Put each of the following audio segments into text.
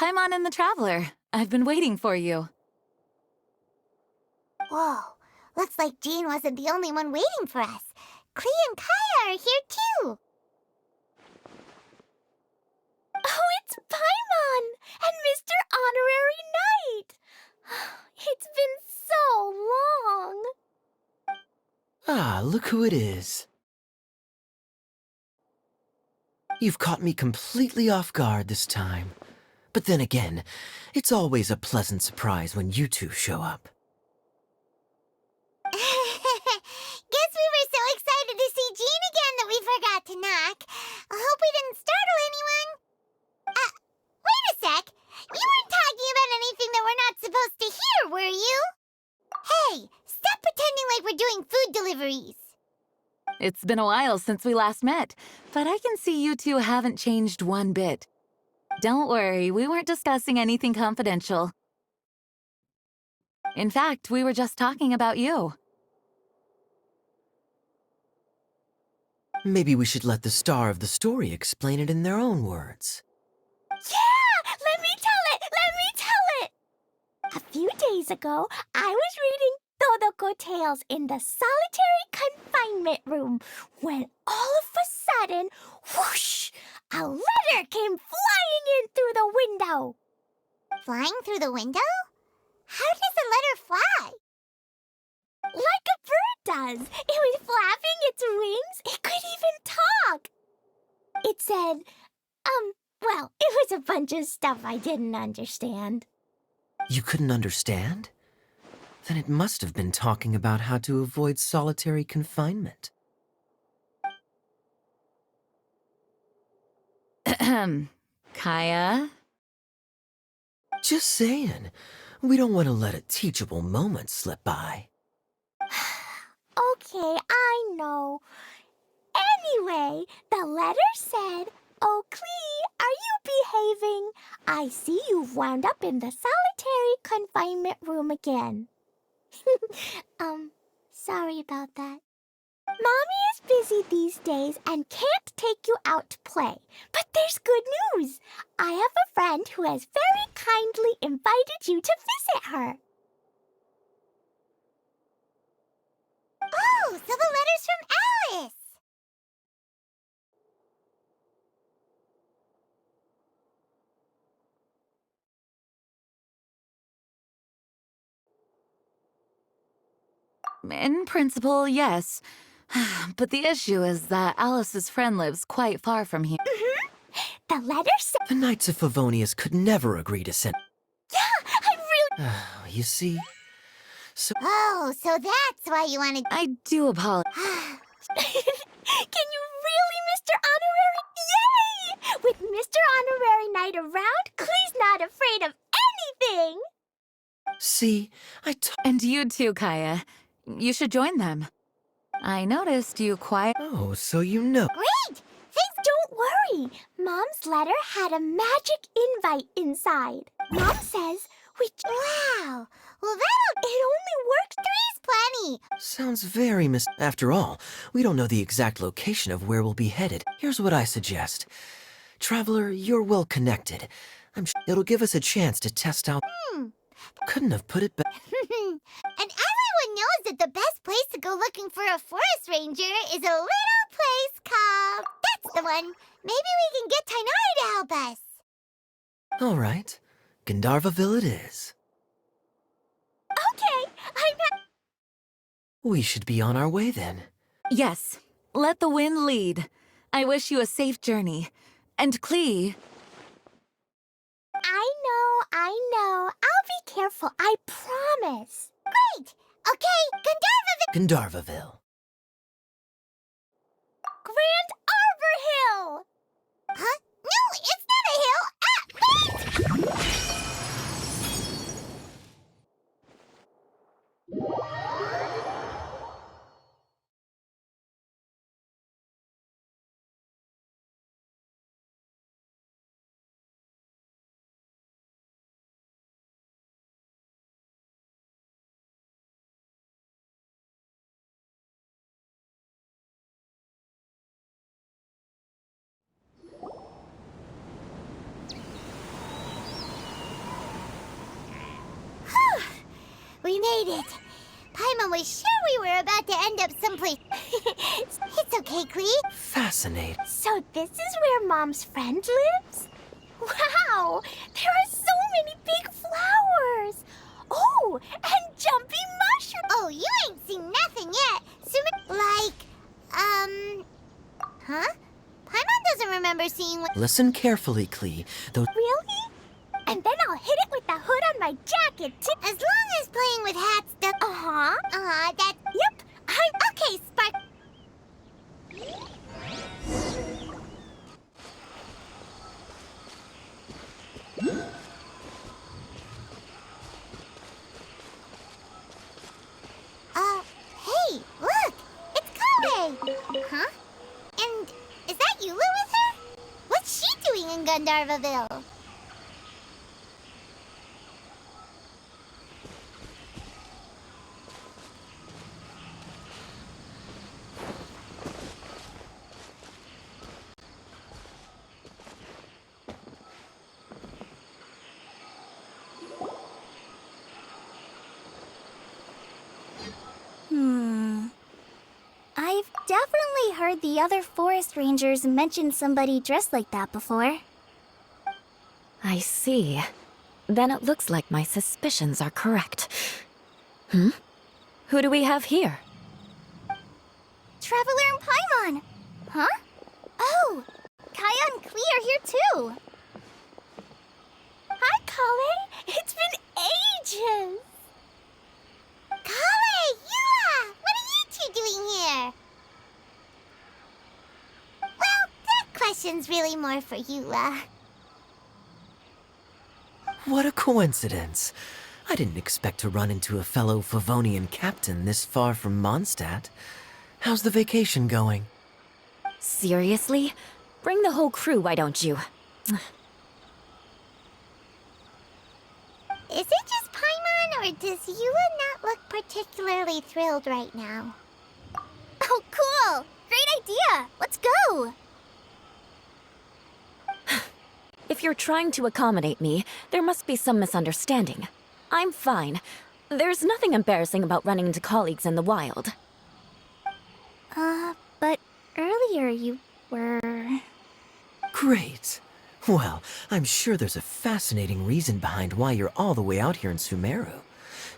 Paimon and the Traveler. I've been waiting for you. Whoa, looks like Jean wasn't the only one waiting for us. Klee and Kaya are here too. Oh, it's Paimon and Mr. Honorary Knight. It's been so long. Ah, look who it is. You've caught me completely off guard this time. But then again, it's always a pleasant surprise when you two show up. Guess we were so excited to see Jean again that we forgot to knock. I hope we didn't startle anyone. Wait a sec. You weren't talking about anything that we're not supposed to hear, were you? Hey, stop pretending like we're doing food deliveries. It's been a while since we last met, but I can see you two haven't changed one bit. Don't worry, we weren't discussing anything confidential. In fact, we were just talking about you. Maybe we should let the star of the story explain it in their own words. Yeah! Let me tell it! Let me tell it! A few days ago, I was reading Todoko Tales in the solitary confinement room when all of a sudden, whoosh! A letter came flying in through the window. Flying through the window? How does a letter fly? Like a bird does. It was flapping its wings. It could even talk. It said, well, it was a bunch of stuff I didn't understand. You couldn't understand? Then it must have been talking about how to avoid solitary confinement. Kaya? Just saying. We don't want to let a teachable moment slip by. Okay, I know. Anyway, the letter said, "Oh, Klee, are you behaving? I see you've wound up in the solitary confinement room again." Sorry about that. Mommy is busy these days and can't take you out to play. But there's good news. I have a friend who has very kindly invited you to visit her. Oh, so the letter's from Alice. In principle, yes. But the issue is that Alice's friend lives quite far from here. The letter said... The Knights of Favonius could never agree to send... Yeah, I really... You see? So... Oh, so that's why you wanted... I do apologize. Can you really, Mr. Honorary? Yay! With Mr. Honorary Knight around, Klee's not afraid of anything. See? And you too, Kaya. You should join them. I noticed you Oh, so you know. Great! Don't worry. Mom's letter had a magic invite inside. Mom says Wow! Well, it only worked. Three's plenty. Sounds very After all, we don't know the exact location of where we'll be headed. Here's what I suggest. Traveler, you're well connected. I'm sure it'll give us a chance to test out... Couldn't have put it better. And everyone knows that the best place to go looking for a forest ranger is a little place called... That's the one. Maybe we can get Tainari to help us. All right. Gandharvaville it is. okay, We should be on our way then. Yes, let the wind lead. I wish you a safe journey. And Klee... I know. I'll be careful, I promise. Great! Okay, Gandharvaville! Gandharvaville. Grand Arbor Hill! Huh? No, it's not a hill! We made it. Paimon was sure we were about to end up someplace. It's okay, Klee. Fascinating. So this is where Mom's friend lives? Wow! There are so many big flowers! Oh, and jumping mushrooms! Oh, you ain't seen nothing yet. Huh? Paimon doesn't remember seeing what... Listen carefully, Klee. Those Really? And then I'll hit it with the hood on my jacket, too. As long as playing with hats does... Uh-huh. That... Yep, I'm... Okay, Spark... Hey, look! It's Kale! Huh? And is that Eula with her? What's she doing in Gandharvaville? I've definitely heard the other forest rangers mention somebody dressed like that before. I see. Then it looks like my suspicions are correct. Who do we have here? Traveler and Paimon! Huh? Oh! Kaya and Klee are here too! Hi, Kale! It's been ages! Kale! Eula! What are you two doing here? Well, that question's really more for Eula. What a coincidence. I didn't expect to run into a fellow Favonian captain this far from Mondstadt. How's the vacation going? Seriously? Bring the whole crew, why don't you? Is it just Paimon, or does Eula not look particularly thrilled right now? Oh, cool! Great idea! Let's go! If you're trying to accommodate me, there must be some misunderstanding. I'm fine. There's nothing embarrassing about running into colleagues in the wild. But earlier you were... Great. Well, I'm sure there's a fascinating reason behind why you're all the way out here in Sumeru.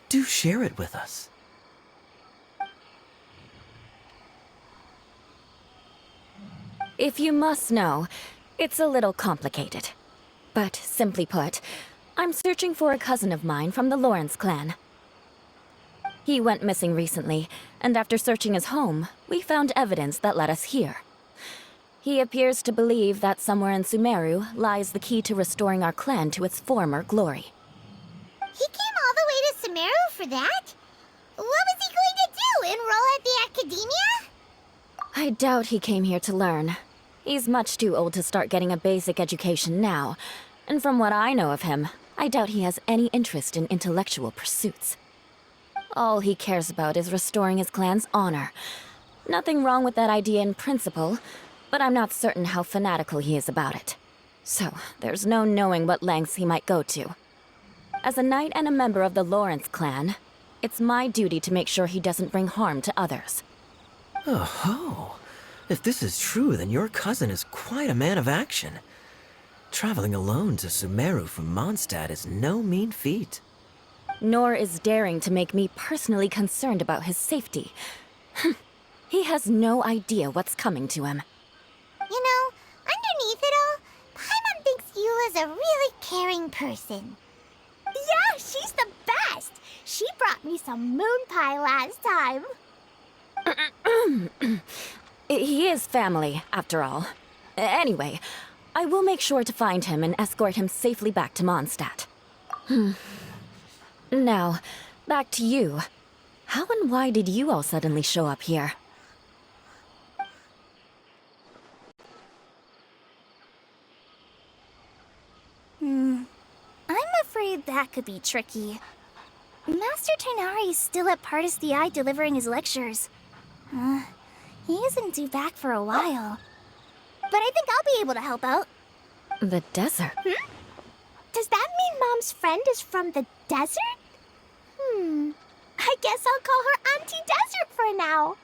Do share it with us. If you must know, it's a little complicated. But simply put, I'm searching for a cousin of mine from the Lawrence clan. He went missing recently, and after searching his home, we found evidence that led us here. He appears to believe that somewhere in Sumeru lies the key to restoring our clan to its former glory. He came all the way to Sumeru for that? What was he going to do, enroll at the academia? I doubt he came here to learn. He's much too old to start getting a basic education now, and from what I know of him, I doubt he has any interest in intellectual pursuits. All he cares about is restoring his clan's honor. Nothing wrong with that idea in principle, but I'm not certain how fanatical he is about it. So, there's no knowing what lengths he might go to. As a knight and a member of the Lawrence clan, it's my duty to make sure he doesn't bring harm to others. Oh-ho. If this is true, then your cousin is quite a man of action. Traveling alone to Sumeru from Mondstadt is no mean feat. Nor is daring to make me personally concerned about his safety. He has no idea what's coming to him. You know, underneath it all, Paimon thinks Eula's a really caring person. Yeah, she's the best! She brought me some moon pie last time. He is family, after all. Anyway, I will make sure to find him and escort him safely back to Mondstadt. Now, back to you. How and why did you all suddenly show up here? I'm afraid that could be tricky. Master Tighnari's still at Pardus the Eye delivering his lectures. He isn't due back for a while. But I think I'll be able to help out. The desert? Does that mean Mom's friend is from the desert? I guess I'll call her Auntie Desert for now.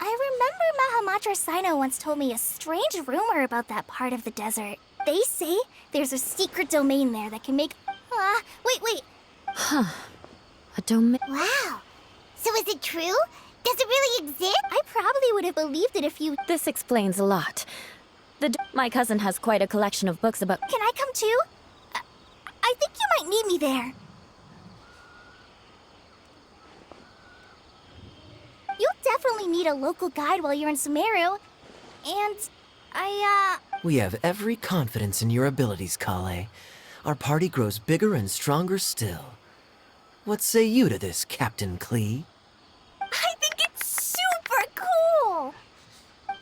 I remember Mahamatra Sino once told me a strange rumor about that part of the desert. They say there's a secret domain there that can make... wait. A domain. Wow. So is it true? Does it really exist? I probably would have believed it if you... This explains a lot. My cousin has quite a collection of books about. Can I come too? I think you might need me there. You'll definitely need a local guide while you're in Sumeru. And We have every confidence in your abilities, Kale. Our party grows bigger and stronger still. What say you to this, Captain Klee? I think it's super cool!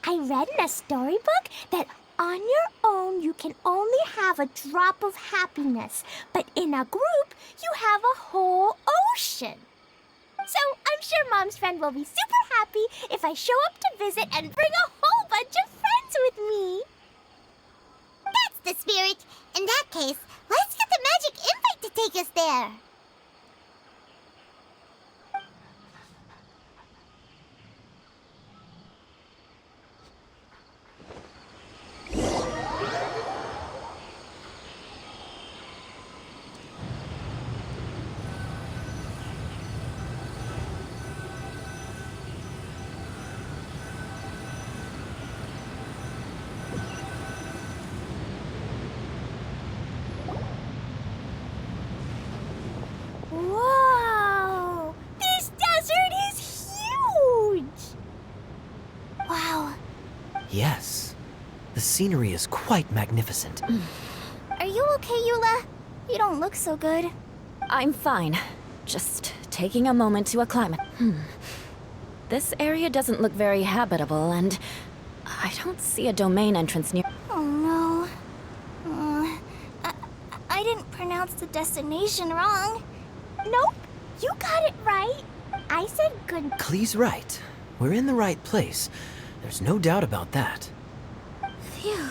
I read in a storybook that on your own you can only have a drop of happiness, but in a group you have a whole ocean. So I'm sure Mom's friend will be super happy if I show up to visit and bring a whole bunch of friends with me. That's the spirit. In that case, let's get the magic invite to take us there. Whoa! This desert is huge! Wow. Yes. The scenery is quite magnificent. Are you okay, Eula? You don't look so good. I'm fine. Just taking a moment to acclimate. This area doesn't look very habitable, and I don't see a domain entrance near. Oh no. I didn't pronounce the destination wrong. Nope, you got it right. I said good. Klee's right. We're in the right place. There's no doubt about that. Phew.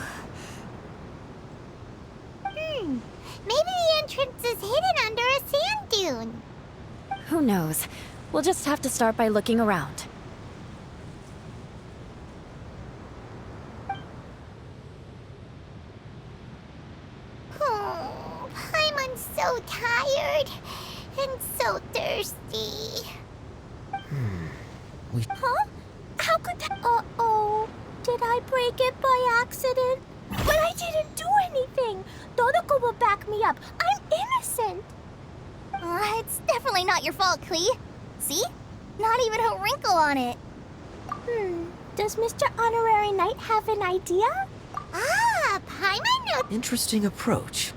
Maybe the entrance is hidden under a sand dune. Who knows? We'll just have to start by looking around. Oh, Paimon's so tired and so thirsty. Huh? How could that? Uh-oh. Did I break it by accident? But I didn't do anything. Todoko will back me up. I'm innocent. It's definitely not your fault, Klee. See? Not even a wrinkle on it. Does Mr. Honorary Knight have an idea? Ah, Paimon knows. Interesting approach.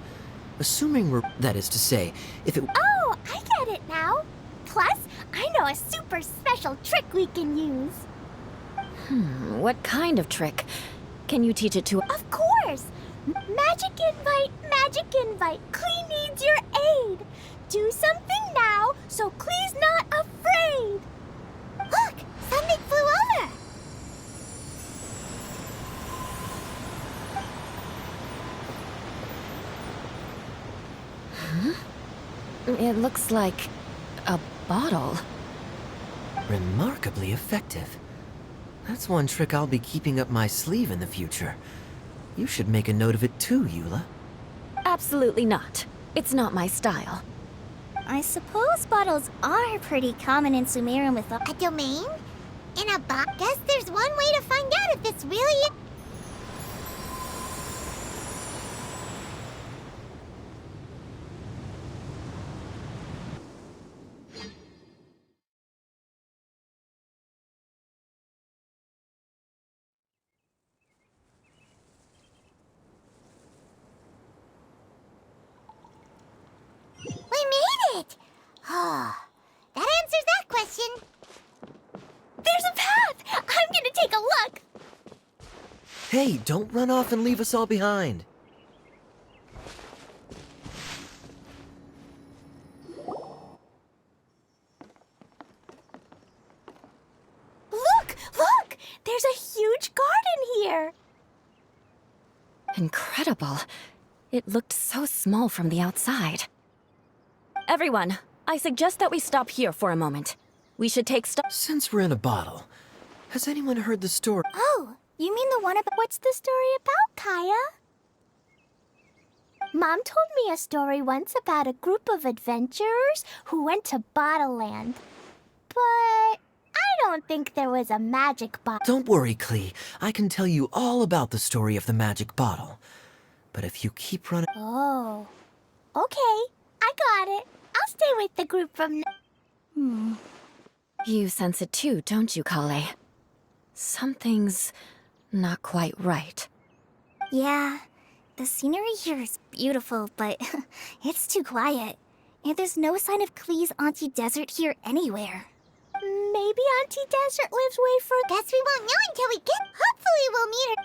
Assuming we're... That is to say, if it... Oh, I get it now. Plus, I know a super special trick we can use. What kind of trick? Can you teach it to... Of course! Magic invite, magic invite. Klee needs your aid. Do something now so Klee's not afraid. Look, something flew over. It looks like a bottle. Remarkably effective. That's one trick I'll be keeping up my sleeve in the future. You should make a note of it too, Eula. Absolutely not. It's not my style. I suppose bottles are pretty common in Sumeru mythology. A domain? In a box? Guess there's one way to find out if it's really... We made it! Oh, that answers that question. There's a path! I'm gonna take a look! Hey, don't run off and leave us all behind. Look! There's a huge garden here! Incredible. It looked so small from the outside. Everyone, I suggest that we stop here for a moment. We should take stock. Since we're in a bottle, has anyone heard the story? Oh, you mean the one about... What's the story about, Kaya? Mom told me a story once about a group of adventurers who went to Bottle Land. But I don't think there was a magic bottle. Don't worry, Klee. I can tell you all about the story of the magic bottle. But if you keep running... Oh, okay. I got it. I'll stay with the group from now. You sense it too, don't you, Kale? Something's not quite right. Yeah, the scenery here is beautiful, but it's too quiet. And there's no sign of Klee's Auntie Desert here anywhere. Maybe Auntie Desert lives way further. Guess we won't know until we get. Hopefully we'll meet her.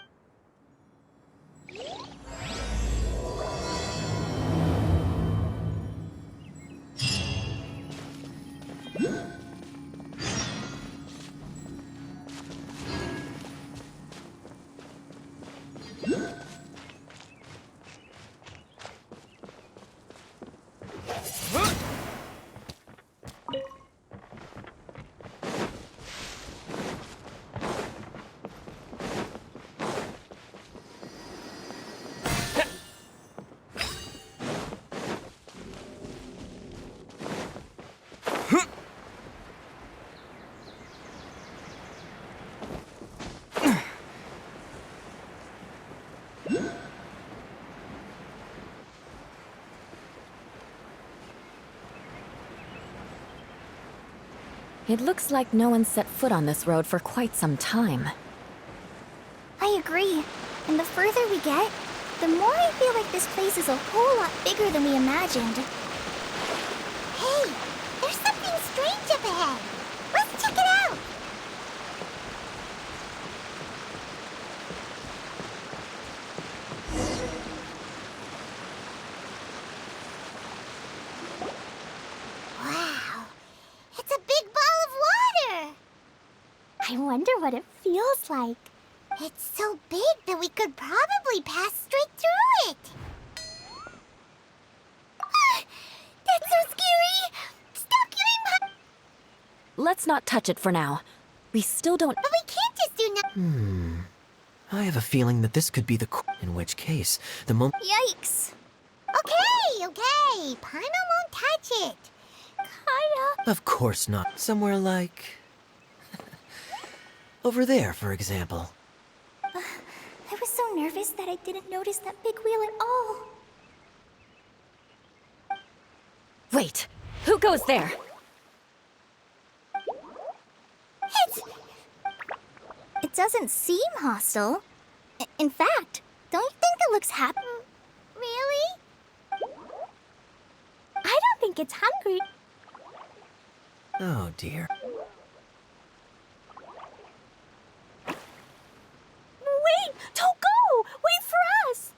It looks like no one set foot on this road for quite some time. I agree. And the further we get, the more I feel like this place is a whole lot bigger than we imagined. Hey, there's something strange up ahead. Let's check it out. Wow, it's a big ball of water. I wonder what it feels like. It's so big that we could probably pass straight through it. That's so scary. Stop giving my... Let's not touch it for now. We still don't... But we can't just do nothing. I have a feeling that this could be the... In which case, the moment... Yikes! Okay. Paimon won't touch it. Kaya... Of course not. Somewhere like... over there, for example. I was so nervous that I didn't notice that big wheel at all. Wait! Who goes there? It doesn't seem hostile. In fact, don't you think it looks happy? Really? I don't think it's hungry. Oh, dear. Wait! Don't go! Wait for us!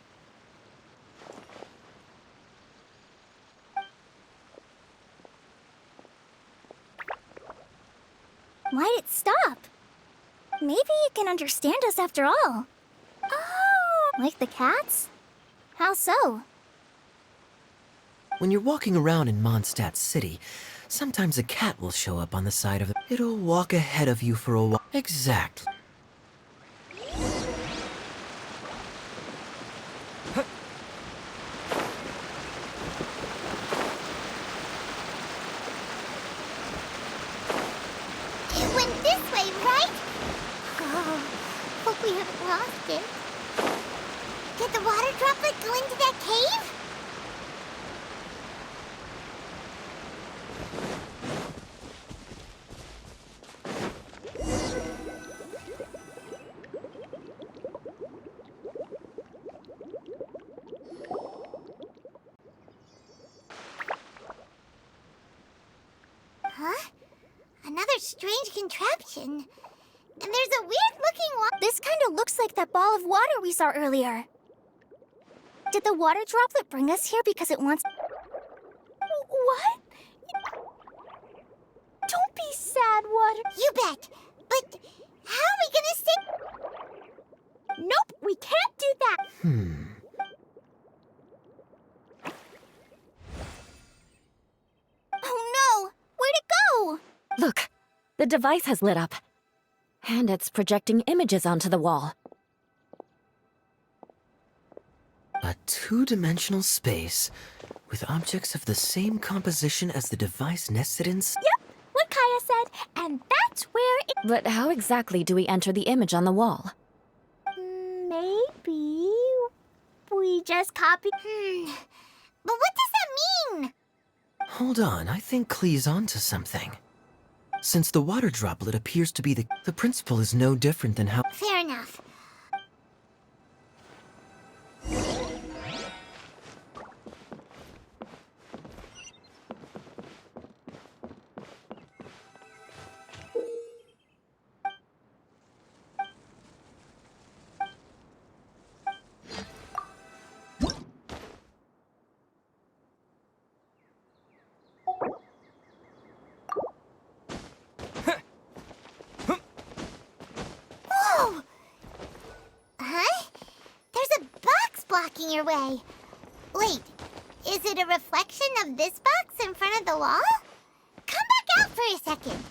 Why'd it stop? Maybe it can understand us after all. Oh! Like the cats? How so? When you're walking around in Mondstadt City, sometimes a cat will show up on the side of the... It'll walk ahead of you for a while. Exactly. It went this way, right? Oh, hope we haven't lost it. Did the water droplet go into that cave? Huh? Another strange contraption. And there's a weird-looking one. This kind of looks like that ball of water we saw earlier. Did the water droplet bring us here because it wants... What? Don't be sad, Water. You bet. But how are we gonna stay? Nope, we can't do that. Oh The device has lit up. And it's projecting images onto the wall. A two-dimensional space with objects of the same composition as the device nested in. Yep, what Kaya said, and that's where it... But how exactly do we enter the image on the wall? Maybe we just copy... But what does that mean? Hold on, I think Klee's onto something. Since the water droplet appears to be the principle is no different than how... Fair enough. Whoa! Huh? There's a box blocking your way. Wait, is it a reflection of this box in front of the wall? Come back out for a second.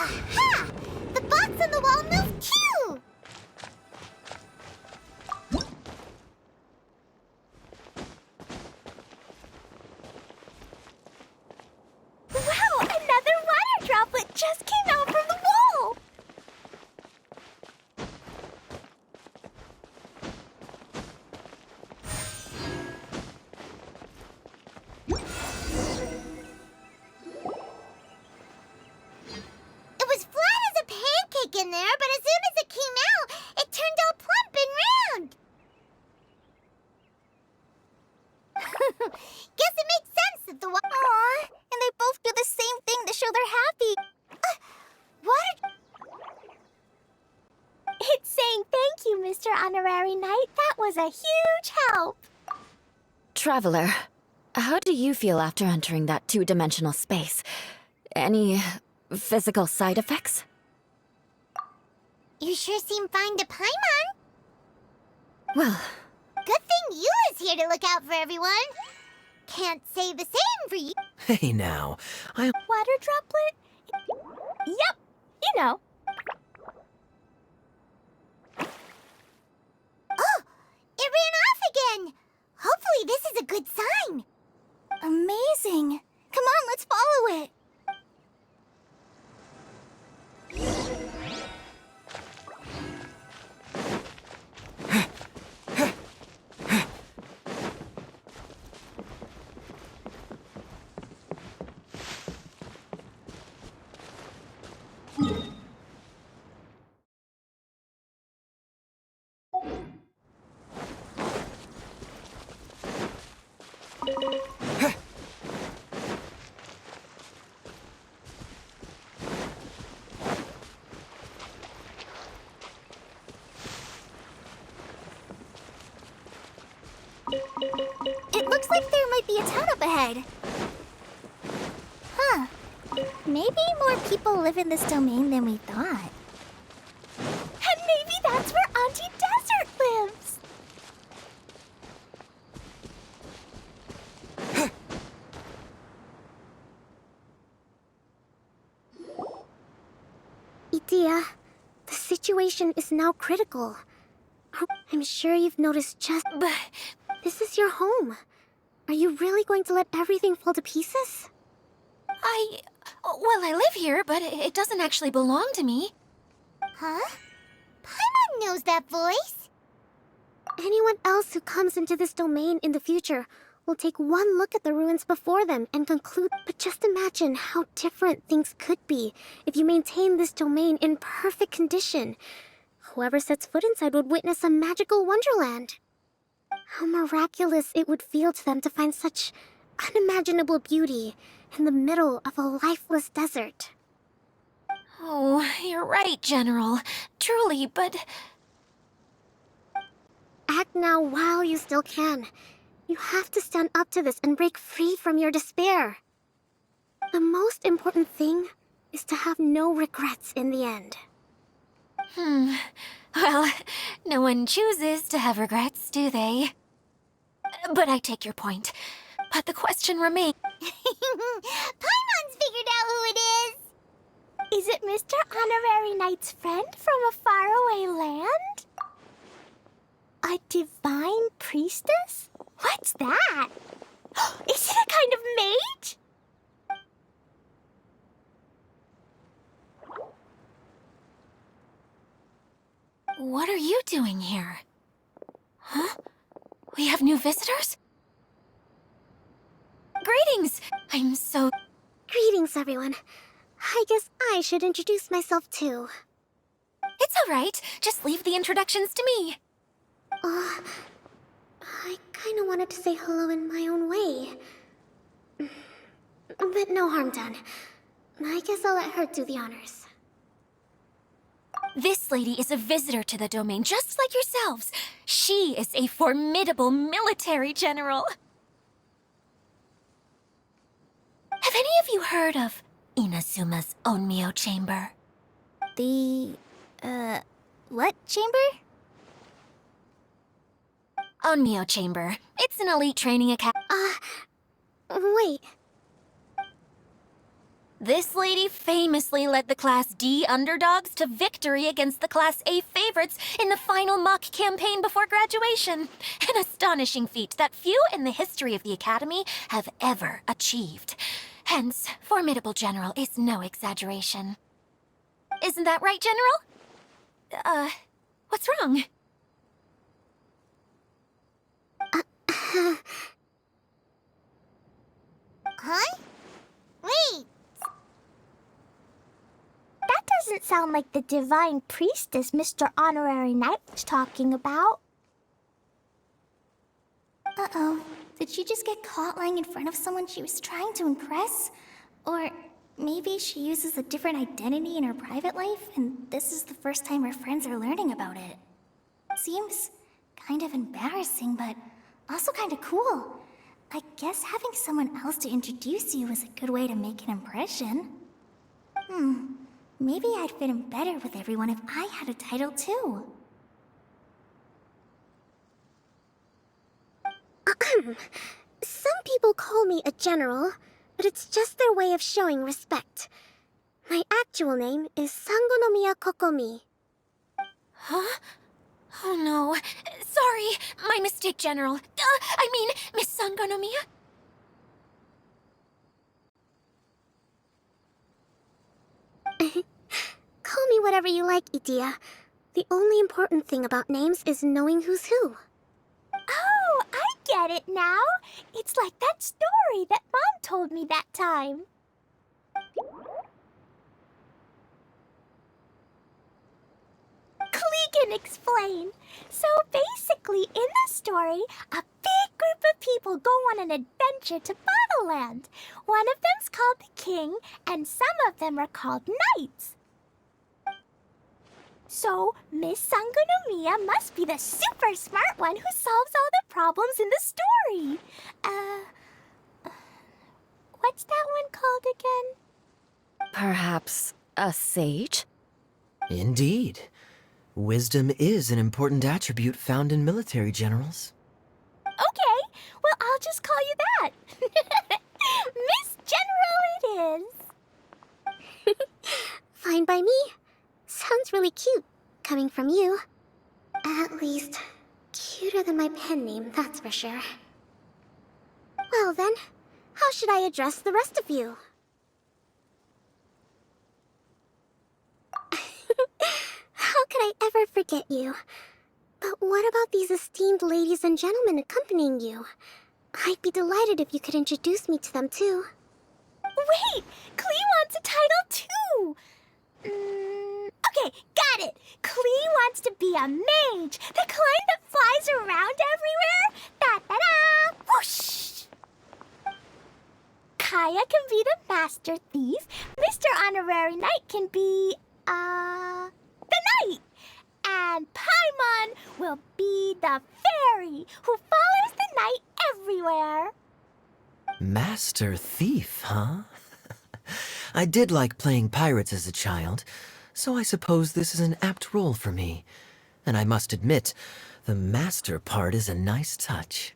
Aha! The box on the wall moved too! Wow, another water droplet just came out from the wall! It was flat as a pancake in there, but as soon as it came out, it turned all plump and round. Guess it makes sense that the Aw, and they both do the same thing to show they're happy. What? It's saying thank you, Mr. Honorary Knight. That was a huge help. Traveler, how do you feel after entering that two-dimensional space? Any physical side effects? You sure seem fine to Paimon. Well, Good thing Eula's here to look out for everyone. Can't say the same for you. Hey now, Water droplet? Yep, you know. Oh, it ran off again. Hopefully this is a good sign. Amazing. Come on, let's follow it. It looks like there might be a town up ahead. Huh. Maybe more people live in this domain than we thought. And maybe that's where Auntie Desert lives. Idia, the situation is now critical. I'm sure you've noticed just... But This is your home. Are you really going to let everything fall to pieces? well, I live here, but it doesn't actually belong to me. Huh? Paimon knows that voice. Anyone else who comes into this domain in the future will take one look at the ruins before them and conclude. But just imagine how different things could be if you maintain this domain in perfect condition. Whoever sets foot inside would witness a magical wonderland. How miraculous it would feel to them to find such unimaginable beauty in the middle of a lifeless desert. Oh, you're right, General. Truly, but... Act now while you still can. You have to stand up to this and break free from your despair. The most important thing is to have no regrets in the end. Well, no one chooses to have regrets, do they? But I take your point. But the question remains. Paimon's figured out who it is. Is it Mr. Honorary Knight's friend from a faraway land? A divine priestess? What's that? Is it a kind of mage? What are you doing here? Huh? We have new visitors? Greetings! I'm so... Greetings, everyone. I guess I should introduce myself too. It's all right. Just leave the introductions to me. I kinda wanted to say hello in my own way. But no harm done. I guess I'll let her do the honors. This lady is a visitor to the domain, just like yourselves. She is a formidable military general. Have any of you heard of Inazuma's Onmyo Chamber? The, what chamber? Onmyo Chamber. It's an elite training academy. Wait. This lady famously led the Class D underdogs to victory against the Class A favorites in the final mock campaign before graduation. An astonishing feat that few in the history of the Academy have ever achieved. Hence, formidable general is no exaggeration. Isn't that right, General? What's wrong? Huh? Wait. That doesn't sound like the divine priestess Mr. Honorary Knight was talking about. Uh-oh. Did she just get caught lying in front of someone she was trying to impress? Or maybe she uses a different identity in her private life, and this is the first time her friends are learning about it. Seems kind of embarrassing, but also kind of cool. I guess having someone else to introduce you is a good way to make an impression. Maybe I'd fit in better with everyone if I had a title too. Some people call me a general, but it's just their way of showing respect. My actual name is Sangonomiya Kokomi. Huh? Oh no. Sorry, my mistake, General. I mean, Miss Sangonomiya. Call me whatever you like, Itia. The only important thing about names is knowing who's who. Oh, I get it now. It's like that story that Mom told me that time. Klee can explain. So basically, in the story, a big group of people go on an adventure to Bottleland. One of them's called the King, and some of them are called Knights. So, Miss Sangonomiya must be the super smart one who solves all the problems in the story. What's that one called again? Perhaps a sage? Indeed. Wisdom is an important attribute found in military generals. Okay, well, I'll just call you that. Miss General it is. Fine by me. Sounds really cute, coming from you. At least, cuter than my pen name, that's for sure. Well then, how should I address the rest of you? How could I ever forget you? But what about these esteemed ladies and gentlemen accompanying you? I'd be delighted if you could introduce me to them too. Wait, Klee wants a title too. Okay, got it. Klee wants to be a mage, the kind that flies around everywhere. Da-da-da! Whoosh! Kaya can be the master thief. Mr. Honorary Knight can be, the knight. And Paimon will be the fairy who follows the knight everywhere. Master thief, huh? I did like playing pirates as a child, so I suppose this is an apt role for me. And I must admit, the master part is a nice touch.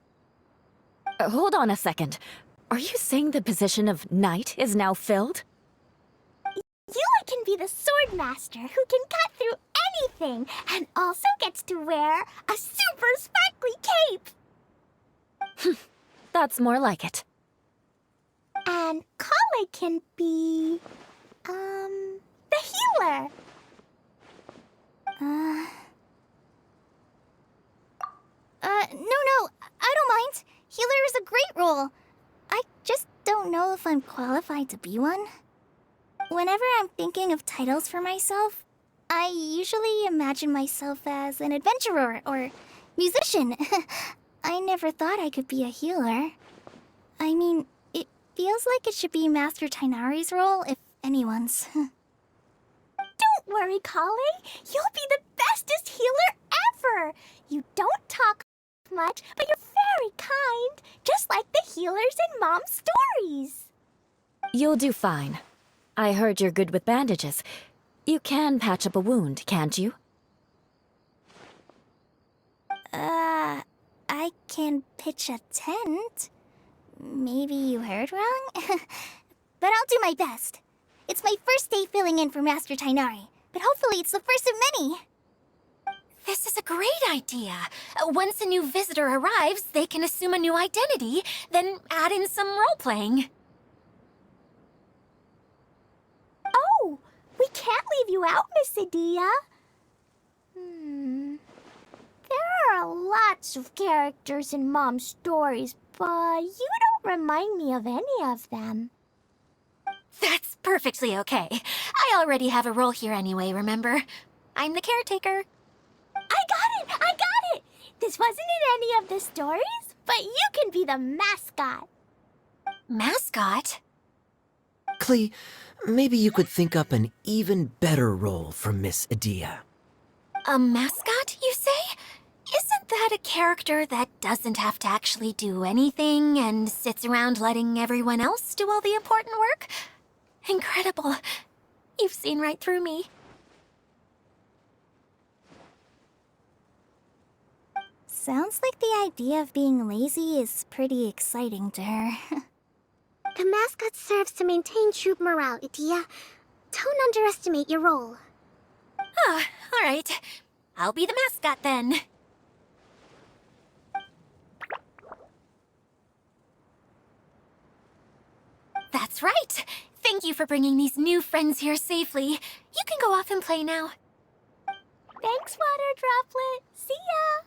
Hold on a second. Are you saying the position of knight is now filled? Yula can be the sword master who can cut through anything and also gets to wear a super sparkly cape. That's more like it. And Kale can be, the healer. No, I don't mind. Healer is a great role. I just don't know if I'm qualified to be one. Whenever I'm thinking of titles for myself, I usually imagine myself as an adventurer or musician. I never thought I could be a healer. I mean, it feels like it should be Master Tainari's role, if anyone's. Don't worry, Kale. You'll be the bestest healer ever. You don't talk much, but you're very kind, just like the healers in Mom's stories. You'll do fine. I heard you're good with bandages. You can patch up a wound, can't you? I can pitch a tent. Maybe you heard wrong? But I'll do my best. It's my first day filling in for Master Tainari, but hopefully it's the first of many. This is a great idea. Once a new visitor arrives, they can assume a new identity, then add in some role-playing. Oh, we can't leave you out, Miss Adia. There are lots of characters in Mom's stories, but you don't remind me of any of them. That's perfectly okay. I already have a role here anyway, remember? I'm the caretaker. I got it! This wasn't in any of the stories, but you can be the mascot. Mascot? Klee, maybe you could think up an even better role for Miss Adia. A mascot, you say? Isn't that a character that doesn't have to actually do anything and sits around letting everyone else do all the important work? Incredible. You've seen right through me. Sounds like the idea of being lazy is pretty exciting to her. The mascot serves to maintain troop morale, Adia. Don't underestimate your role. Ah, all right. I'll be the mascot then. That's right. Thank you for bringing these new friends here safely. You can go off and play now. Thanks, Water Droplet. See ya!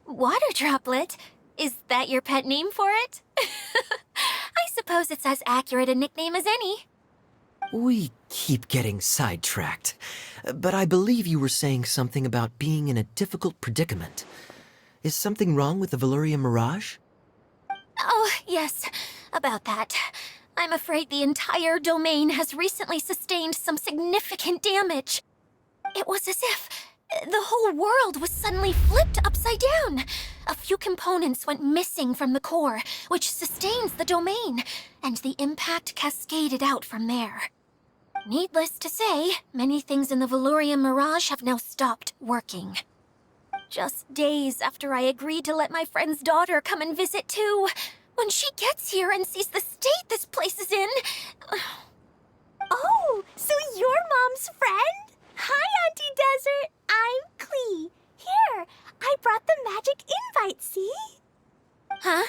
Water Droplet? Is that your pet name for it? I suppose it's as accurate a nickname as any. We keep getting sidetracked, but I believe you were saying something about being in a difficult predicament. Is something wrong with the Valyria Mirage? Oh, yes, about that. I'm afraid the entire domain has recently sustained some significant damage. It was as if the whole world was suddenly flipped upside down. A few components went missing from the core, which sustains the domain, and the impact cascaded out from there. Needless to say, many things in the Valyria Mirage have now stopped working. Just days after I agreed to let my friend's daughter come and visit too, when she gets here and sees the state this place is in... Oh, so you're Mom's friend? Hi, Auntie Desert. I'm Klee. Here, I brought the magic invite, see? Huh?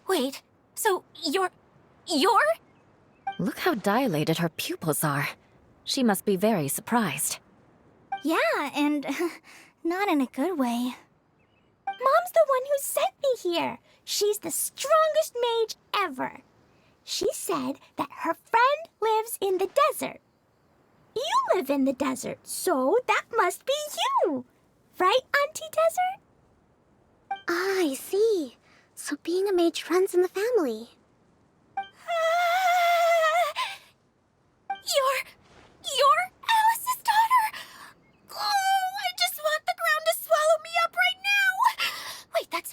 Wait, so you're... Look how dilated her pupils are. She must be very surprised. Yeah, and not in a good way. Mom's the one who sent me here. She's the strongest mage ever. She said that her friend lives in the desert. You live in the desert, so that must be you. Right, Auntie Desert? Ah, I see. So being a mage runs in the family. You're Alice's daughter! Oh, I just want the ground to swallow me up right now! Wait, that's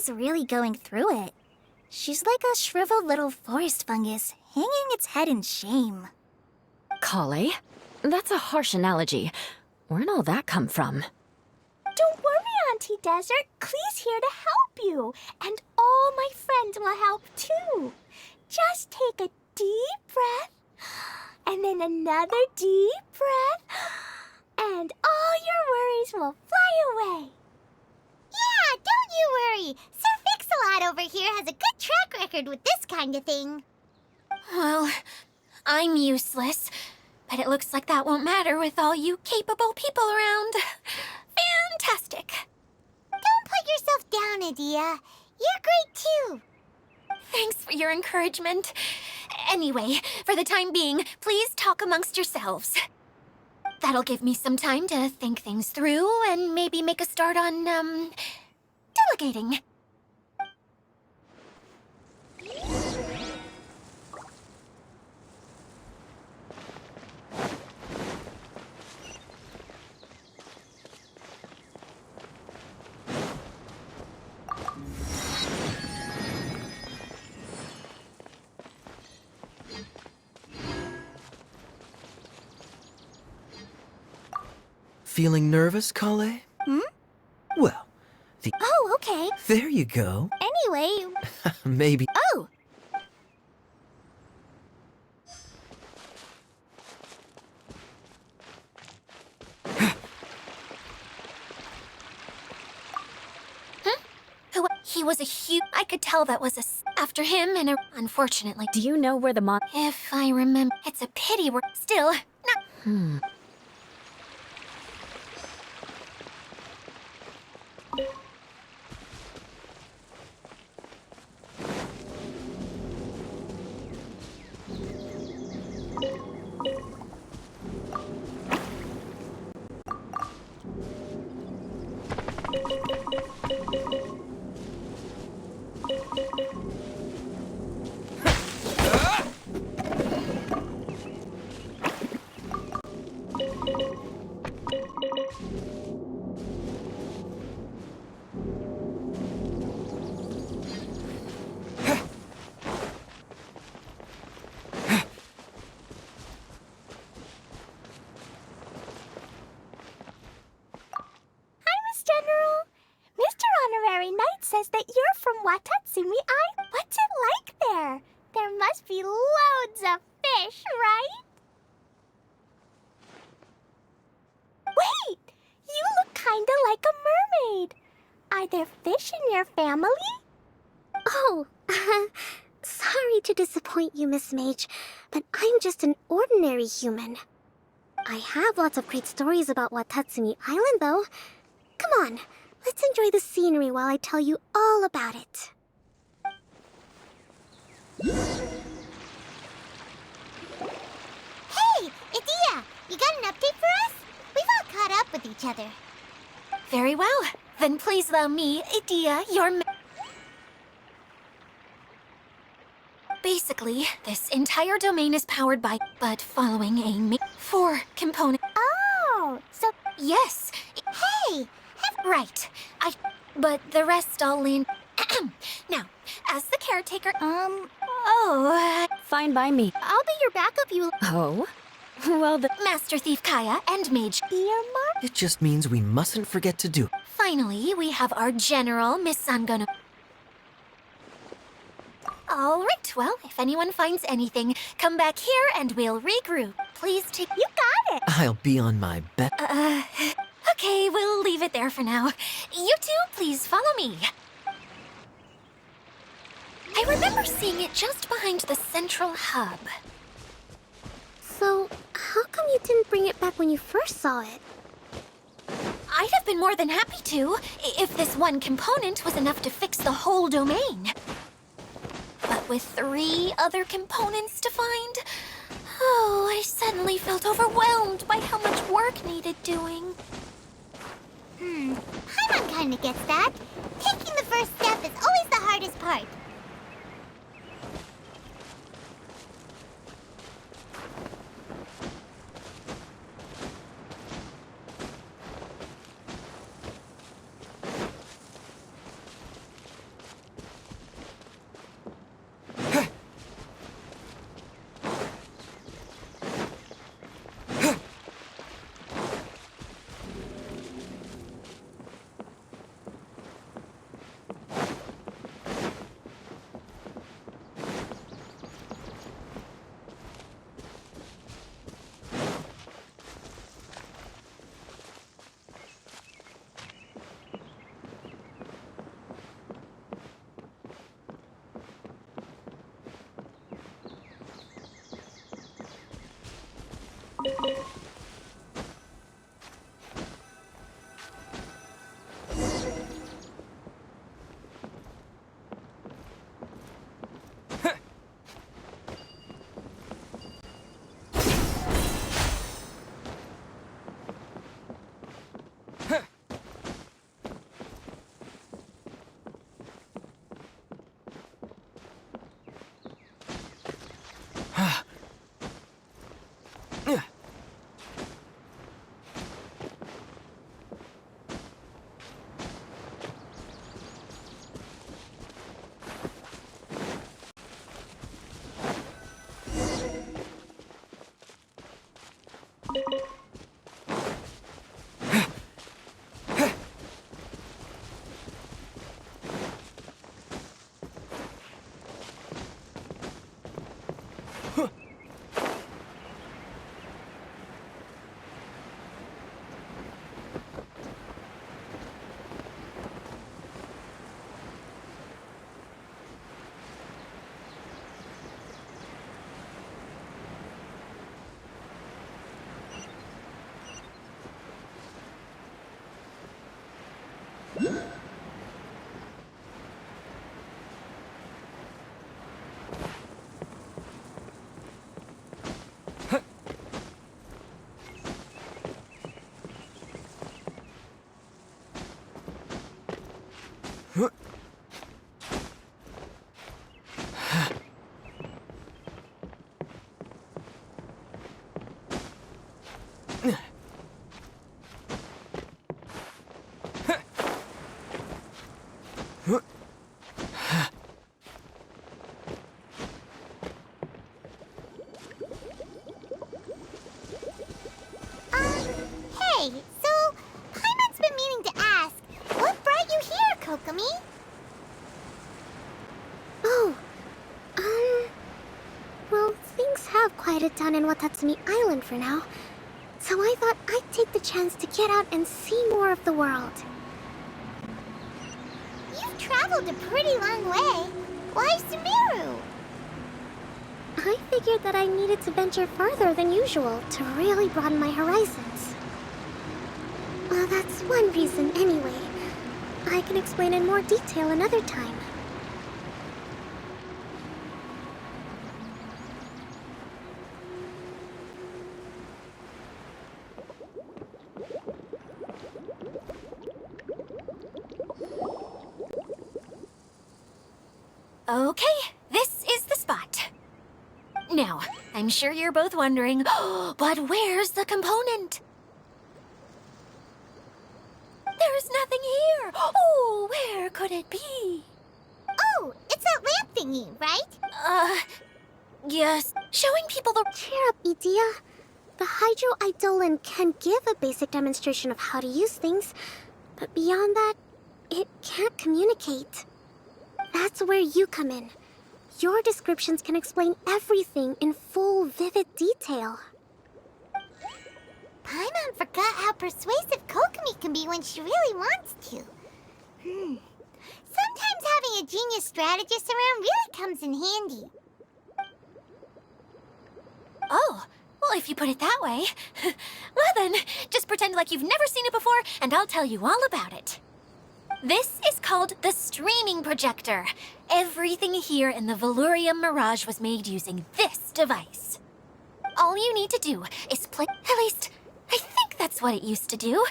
is really going through it. She's like a shriveled little forest fungus, hanging its head in shame. Kale? That's a harsh analogy. Where'd all that come from? Don't worry, Auntie Desert. Klee's here to help you. And all my friends will help too. Just take a deep breath, and then another deep breath, and all your worries will fly away. Yeah, don't you worry. Sir Fix-a-Lot over here has a good track record with this kind of thing. Well, I'm useless, but it looks like that won't matter with all you capable people around. Fantastic. Don't put yourself down, Adia. You're great too. Thanks for your encouragement. Anyway, for the time being, please talk amongst yourselves. That'll give me some time to think things through and maybe make a start on, delegating. Feeling nervous, Kale? Well, Oh, okay. there you go. Anyway, Maybe. oh! He was a huge... I could tell that was after him and unfortunately... Do you know where the If I remember... It's a pity we're still not... General. Mr. Honorary Knight says that you're from Watatsumi Island. What's it like there? There must be loads of fish, right? Wait! You look kinda like a mermaid. Are there fish in your family? Oh, sorry to disappoint you, Miss Mage, but I'm just an ordinary human. I have lots of great stories about Watatsumi Island, though. Come on, let's enjoy the scenery while I tell you all about it. Hey, Adia, you got an update for us? We've all caught up with each other. Very well. Then please allow me, Adia, Basically, this entire domain is powered by... but following a 4-component... Oh, so Yes! Hey, Right. But the rest all land... Now, as the caretaker... Fine by me. I'll be your backup, you Oh? Well, the... Master Thief Kaya and Mage... earmark? It just means we mustn't forget to do. Finally, we have our General, Miss Sangono. All right, well, if anyone finds anything, come back here and we'll regroup. Please take... You got it! I'll be on my bet. Okay, we'll leave it there for now. You two, please follow me. I remember seeing it just behind the central hub. So, how come you didn't bring it back when you first saw it? I'd have been more than happy to, if this one component was enough to fix the whole domain. But with 3 other components to find, I suddenly felt overwhelmed by how much work needed doing. Paimon kinda gets that. Taking the first step is always the hardest part. Hey, so Paimon's been meaning to ask, what brought you here, Kokomi? Oh, well, things have quieted down in Watatsumi Island for now. So I thought I'd take the chance to get out and see more of the world. You've traveled a pretty long way. Why Sumeru? I figured that I needed to venture further than usual to really broaden my horizons. Well, that's one reason anyway. I can explain in more detail another time. Okay, this is the spot. Now, I'm sure you're both wondering, but where's the component? There's nothing here. Oh, where could it be? Oh, it's that lamp thingy, right? Yes. Showing people the... Cheer up, Idia. The Hydro-Eidolon can give a basic demonstration of how to use things, but beyond that, it can't communicate. That's where you come in. Your descriptions can explain everything in full, vivid detail. Paimon forgot how persuasive Kokomi can be when she really wants to. Sometimes having a genius strategist around really comes in handy. Oh, well, if you put it that way. Well then, just pretend like you've never seen it before, and I'll tell you all about it. This is called the streaming projector. Everything here in the Valurium Mirage was made using this device. All you need to do is play... At least, I think that's what it used to do.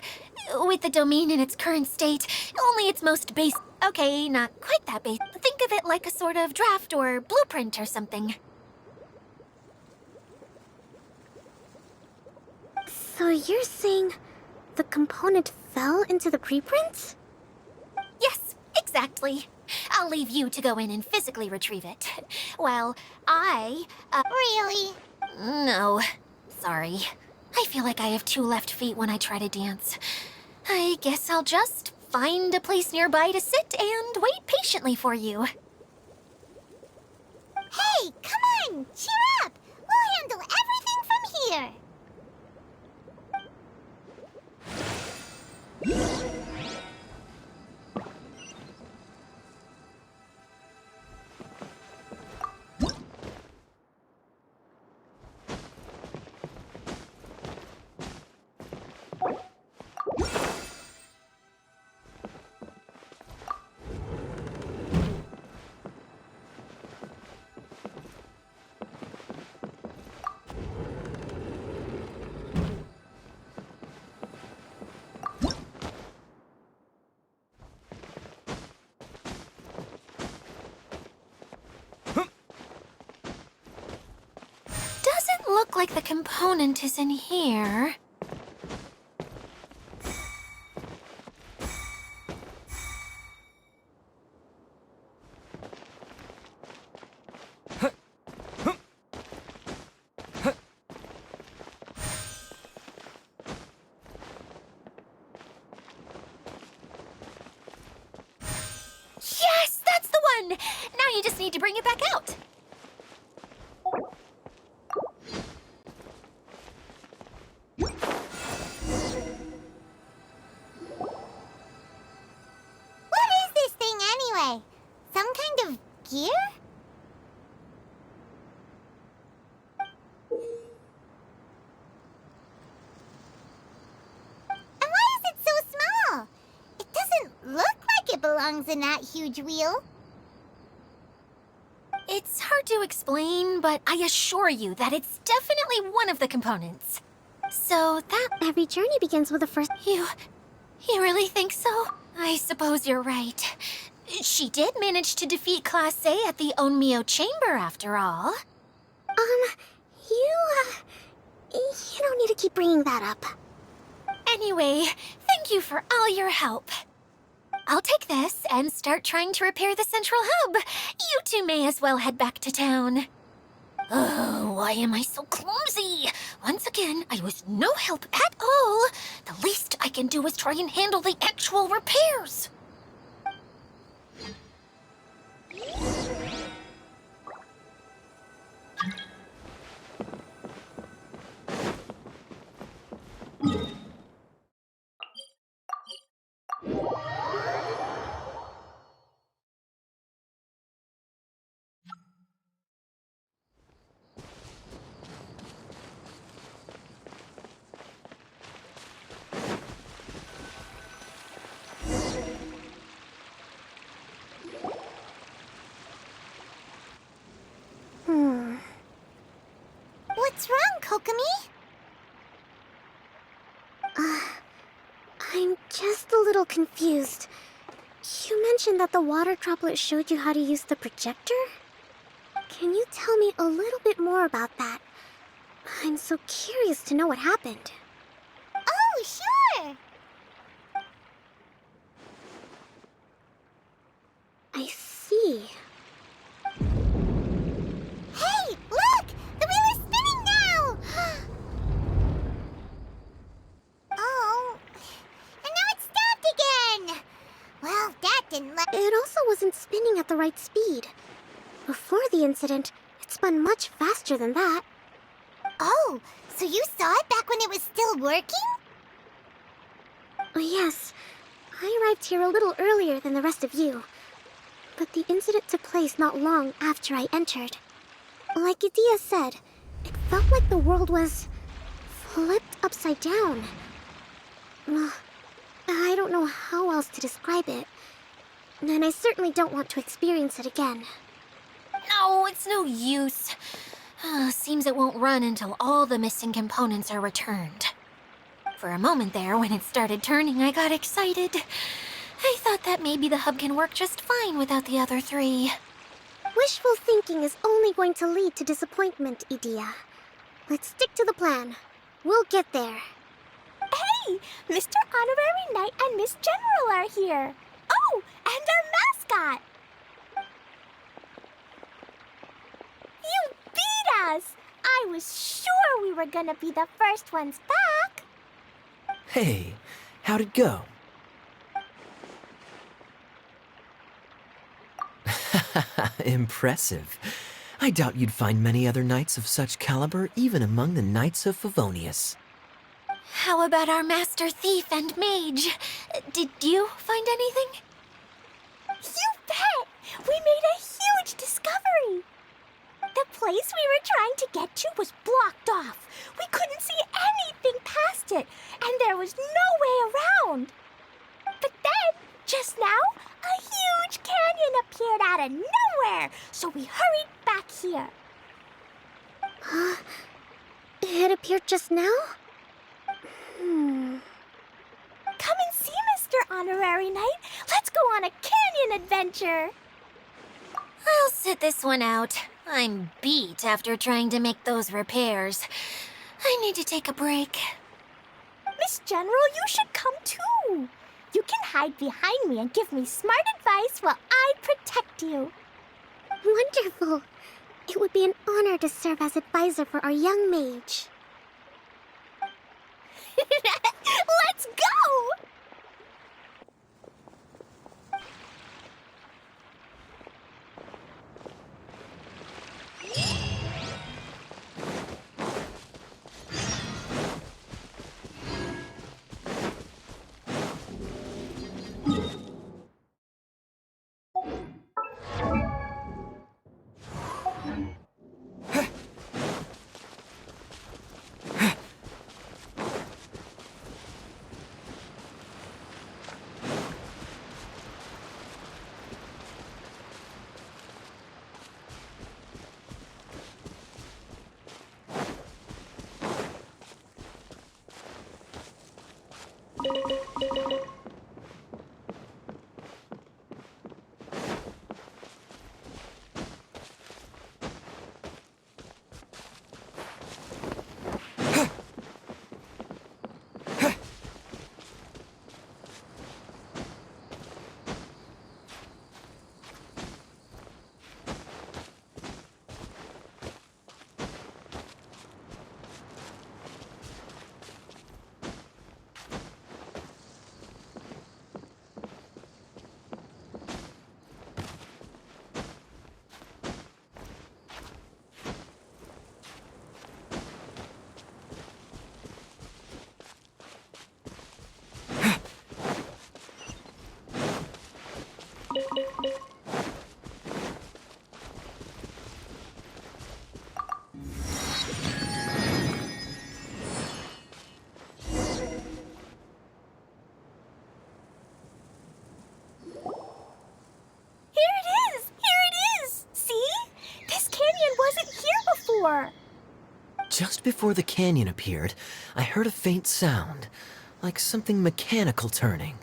With the domain in its current state, only its most base... Okay, not quite that base. Think of it like a sort of draft or blueprint or something. So you're saying the component fell into the preprints? Yes, exactly. I'll leave you to go in and physically retrieve it. Well, Really? No. Sorry. I feel like I have 2 left feet when I try to dance. I guess I'll just find a place nearby to sit and wait patiently for you. Hey, come on! Cheer up! We'll handle everything from here! like the component is in here. Yes, that's the one! Now you just need to bring it back out. What is this thing anyway? Some kind of gear? And why is it so small? It doesn't look like it belongs in that huge wheel. It's hard to explain, but I assure you that it's definitely one of the components. So that... Every journey begins with a first. You really think so? I suppose you're right. She did manage to defeat Class A at the Onmyo Chamber, after all. You don't need to keep bringing that up. Anyway, thank you for all your help. I'll take this and start trying to repair the central hub. You two may as well head back to town. Oh, why am I so clumsy? Once again, I was no help at all. The least I can do is try and handle the actual repairs. What's wrong, Kokomi? I'm just a little confused. You mentioned that the water droplet showed you how to use the projector? Can you tell me a little bit more about that? I'm so curious to know what happened. Oh, sure! I see. Hey, look! The wheel is spinning now! Oh, and now it's stopped again! Well, that didn't let... It also wasn't spinning at the right speed. Before the incident, it spun much faster than that. Oh, so you saw it back when it was still working? Oh, yes. I arrived here a little earlier than the rest of you. But the incident took place not long after I entered. Like Idia said, it felt like the world was flipped upside down. I don't know how else to describe it. And I certainly don't want to experience it again. No, it's no use. Seems it won't run until all the missing components are returned. For a moment there, when it started turning, I got excited. I thought that maybe the hub can work just fine without the other three. Wishful thinking is only going to lead to disappointment, Idia. Let's stick to the plan. We'll get there. Hey, Mr. Honorary Knight and Miss General are here. Oh, and our mascot. You beat us! I was sure we were gonna be the first ones back. Hey, how'd it go? Impressive. I doubt you'd find many other knights of such caliber even among the Knights of Favonius. How about our master thief and mage? Did you find anything? You bet! We made a huge discovery. The place we were trying to get to was blocked off. We couldn't see anything past it, and there was no way around. But then, just now, a huge canyon appeared out of nowhere, so we hurried back here. It appeared just now? Come and see, Mr. Honorary Knight. Let's go on a canyon adventure. I'll sit this one out. I'm beat after trying to make those repairs. I need to take a break. Miss General, you should come too. You can hide behind me and give me smart advice while I protect you. Wonderful. It would be an honor to serve as advisor for our young mage. Let's go! Just before the canyon appeared, I heard a faint sound, like something mechanical turning.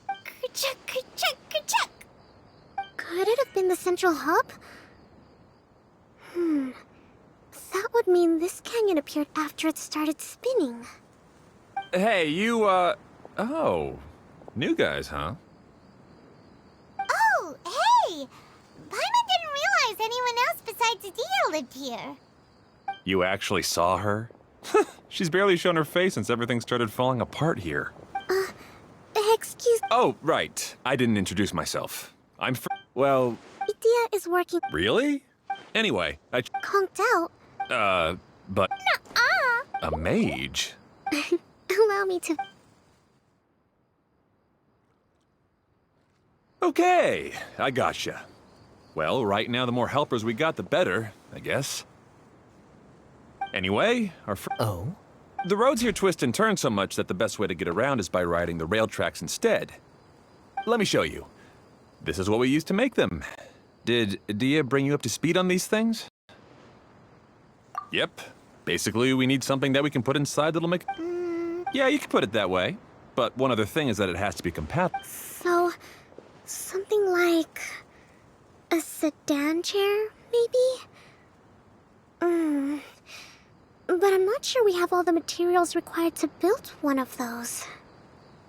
Ka-chuck, ka-chuck, ka-chuck. Could it have been the central hub? That would mean this canyon appeared after it started spinning. Hey, you, oh. New guys, huh? Oh, hey! Paimon didn't realize anyone else besides Adia lived here. You actually saw her? She's barely shown her face since everything started falling apart here. Excuse me. Oh, right. I didn't introduce myself. Well, Adia is working really? Anyway, conked out. But... A mage? Allow me to... Okay, I gotcha. Well, right now the more helpers we got, the better, I guess. Anyway, Oh? the roads here twist and turn so much that the best way to get around is by riding the rail tracks instead. Let me show you. This is what we used to make them. Did Dia bring you up to speed on these things? Yep. Basically, we need something that we can put inside that'll make... Yeah, you can put it that way. But one other thing is that it has to be compatible. So, something like... a sedan chair, maybe? But I'm not sure we have all the materials required to build one of those.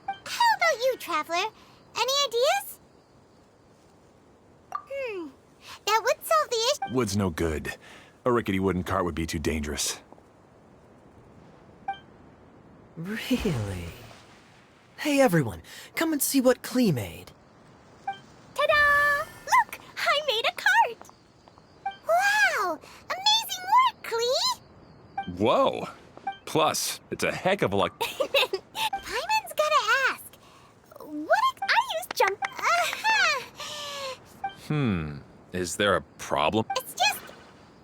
How about you, Traveler? Any ideas? That would solve the issue. Wood's no good. A rickety wooden cart would be too dangerous. Really? Hey everyone, come and see what Klee made. Ta-da! Look! I made a cart! Wow! Amazing work, Klee! Whoa! Plus, it's a heck of a lot. Paimon's gotta ask. What I use jump... Is there a problem? It's just...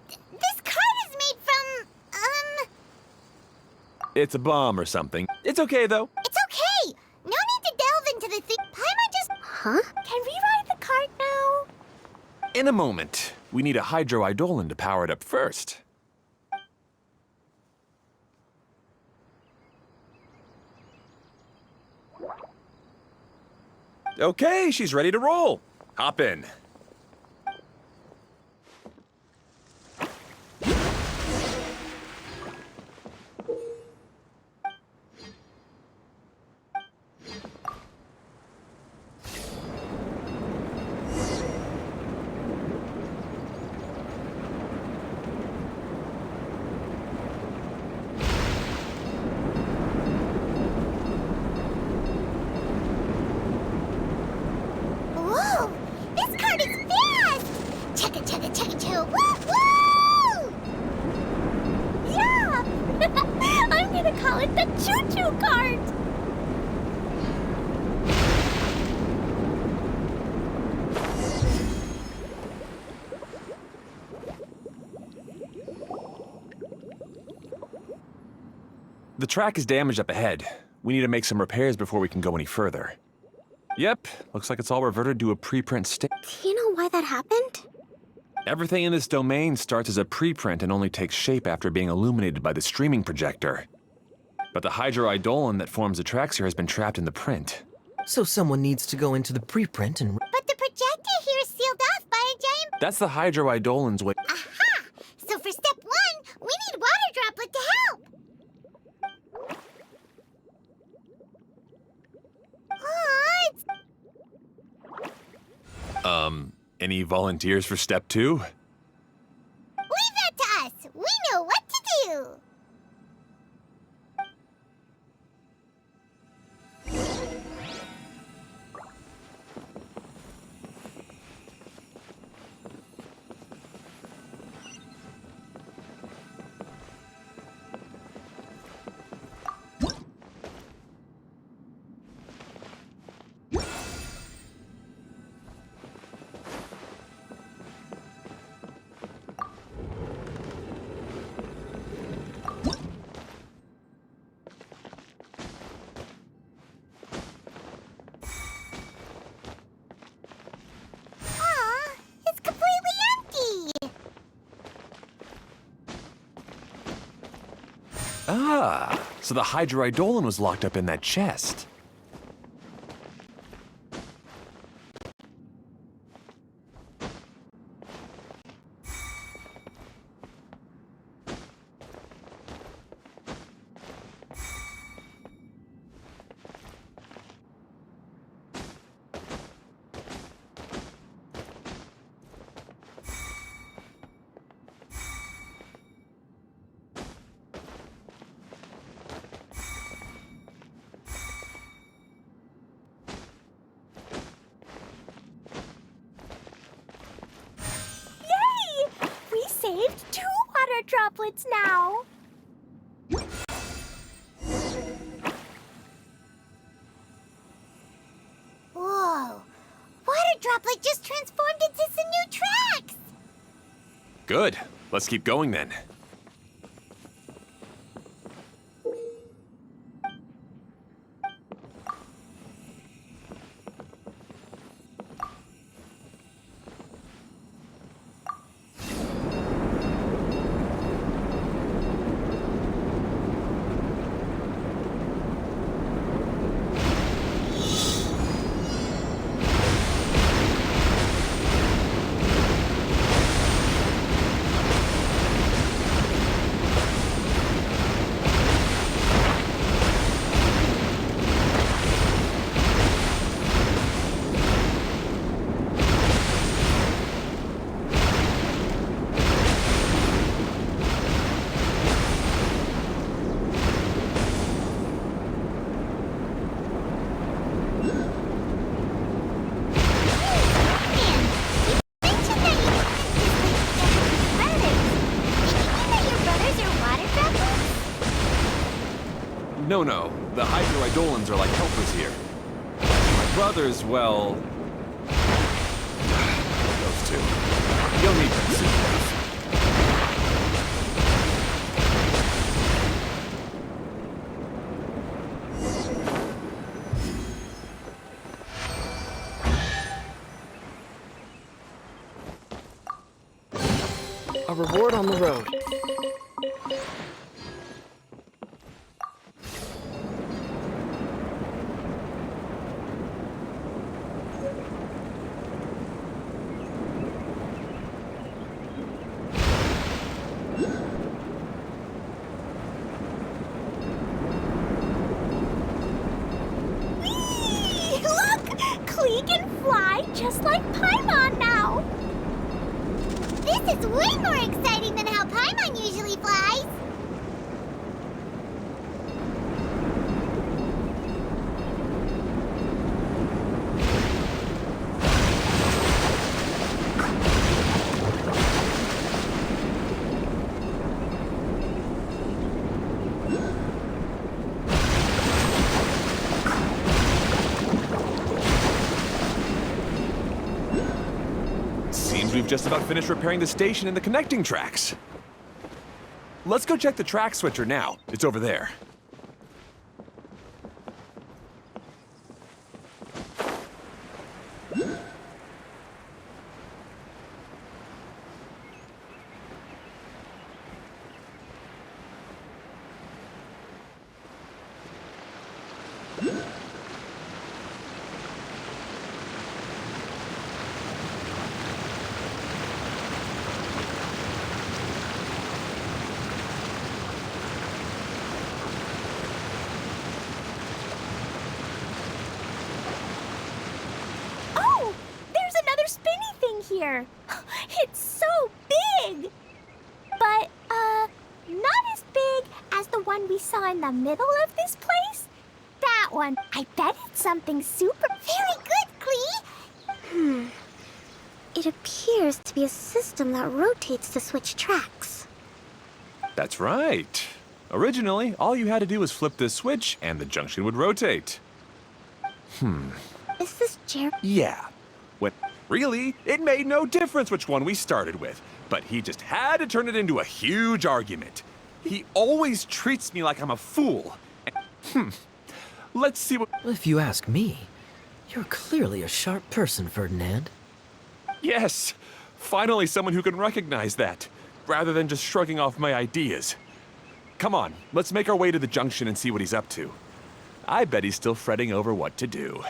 This cart is made from... It's a bomb or something. It's okay, though. It's okay! No need to delve into the thing. Paimon just... Huh? Can we ride the cart now? In a moment. We need a hydroidolin to power it up first. Okay, she's ready to roll. Hop in. The track is damaged up ahead. We need to make some repairs before we can go any further. Yep, looks like it's all reverted to a preprint state. Do you know why that happened? Everything in this domain starts as a preprint and only takes shape after being illuminated by the streaming projector. But the hydroidolin that forms the tracks here has been trapped in the print. So someone needs to go into the preprint and... But the projector here is sealed off by a giant... That's the hydroidolin's way. Aha! So for step 1, we need water droplet to help! Oh, it's... Any volunteers for step 2? Leave that to us! We know what to do! Aw, it's completely empty! Ah, so the hydroidolin was locked up in that chest. Yay! We saved 2 water droplets now. Whoa! Water droplet just transformed into some new tracks! Good. Let's keep going then. No. The hydroidolins are like helpers here. My brothers, well... those two. You'll need them soon enough. A reward on the road. Whee! Look! Klee can fly just like Paimon now. This is way more exciting than how Paimon usually flies! Seems we've just about finished repairing the station and the connecting tracks. Let's go check the track switcher now. It's over there. here. It's so big! But, not as big as the one we saw in the middle of this place. That one, I bet it's something super... Very good, Klee. It appears to be a system that rotates to switch tracks. That's right. Originally, all you had to do was flip this switch and the junction would rotate. Is this Jer... Yeah. Really, it made no difference which one we started with, but he just had to turn it into a huge argument. He always treats me like I'm a fool. Let's see what... If you ask me, you're clearly a sharp person, Ferdinand. Yes, finally someone who can recognize that, rather than just shrugging off my ideas. Come on, let's make our way to the junction and see what he's up to. I bet he's still fretting over what to do.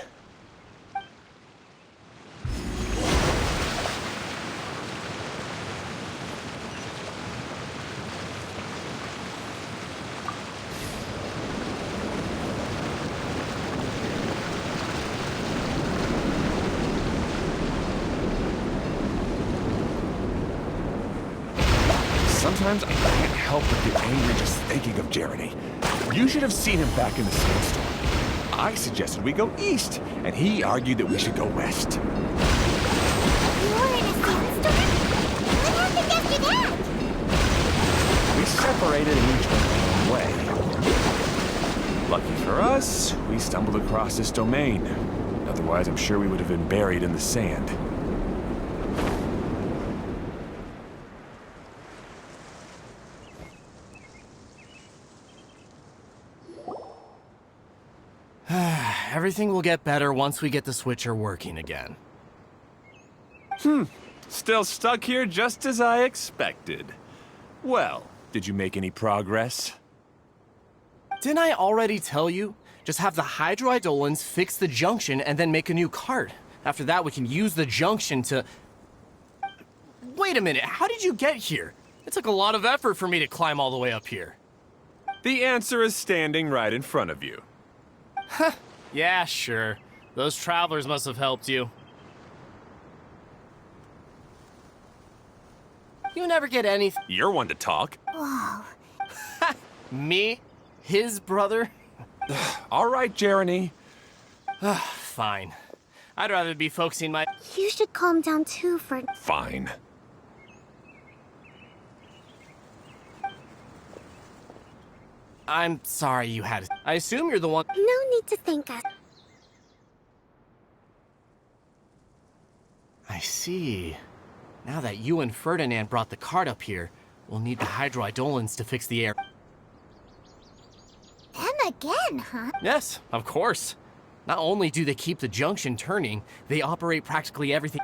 Sometimes I can't help but get angry just thinking of Jeremy. You should have seen him back in the sandstorm. I suggested we go east, and he argued that we should go west. You were in a sandstorm? What happened after that? We separated and each went our own way. Lucky for us, we stumbled across this domain. Otherwise, I'm sure we would have been buried in the sand. Everything will get better once we get the switcher working again. Still stuck here just as I expected. Well, did you make any progress? Didn't I already tell you? Just have the hydroidolins fix the junction and then make a new cart. After that, we can use the junction to... Wait a minute, how did you get here? It took a lot of effort for me to climb all the way up here. The answer is standing right in front of you. Yeah, sure. Those travelers must have helped you. You never get anything. You're one to talk. Whoa. Me? His brother? All right, Jeremy. Fine. I'd rather be focusing my... You should calm down too, Ferd... Fine. I'm sorry you had it. I assume you're the one... No need to thank us. I see. Now that you and Ferdinand brought the cart up here, we'll need the hydroidolins to fix the air. Them again, huh? Yes, of course. Not only do they keep the junction turning, they operate practically everything.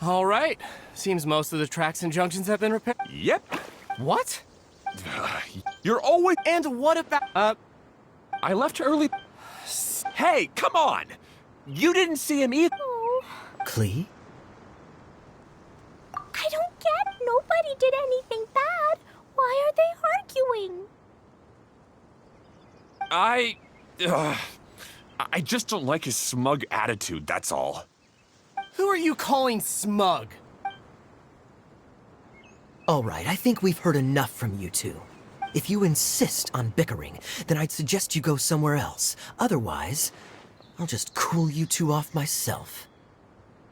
All right. Seems most of the tracks and junctions have been repaired. Yep. What? You're always... And what about... I left early... Hey, come on! You didn't see him either. Klee? I don't get. Nobody did anything bad. Why are they arguing? I just don't like his smug attitude, that's all. Who are you calling smug? All right, I think we've heard enough from you two. If you insist on bickering, then I'd suggest you go somewhere else. Otherwise, I'll just cool you two off myself.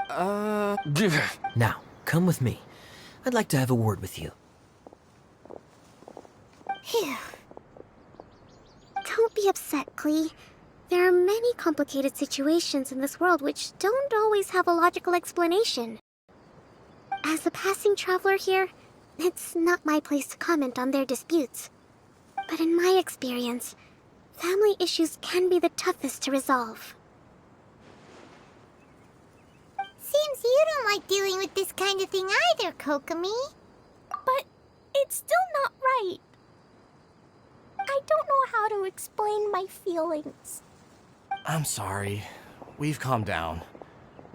Now, come with me. I'd like to have a word with you. Phew. Don't be upset, Klee. There are many complicated situations in this world which don't always have a logical explanation. As a passing traveler here, it's not my place to comment on their disputes. But in my experience, family issues can be the toughest to resolve. Seems you don't like dealing with this kind of thing either, Kokomi. But It's still not right. I don't know how to explain my feelings. I'm sorry. We've calmed down.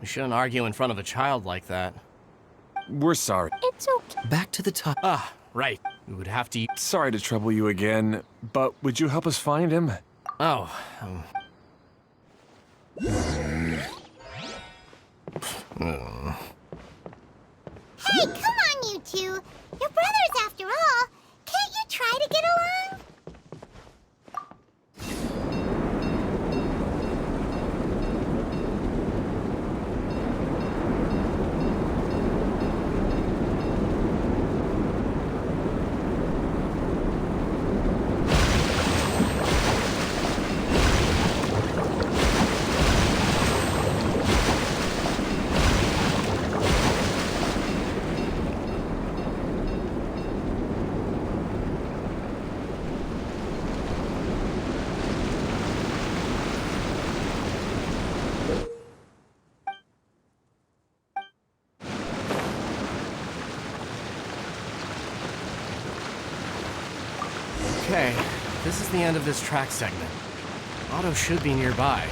We shouldn't argue in front of a child like that. We're sorry. It's okay. Back to the top. Ah, right. We would have to... Sorry to trouble you again, but would you help us find him? Oh, Hey, come on, you two. You're brothers after all. Can't you try to get along? okay. This is the end of this track segment. Otto should be nearby.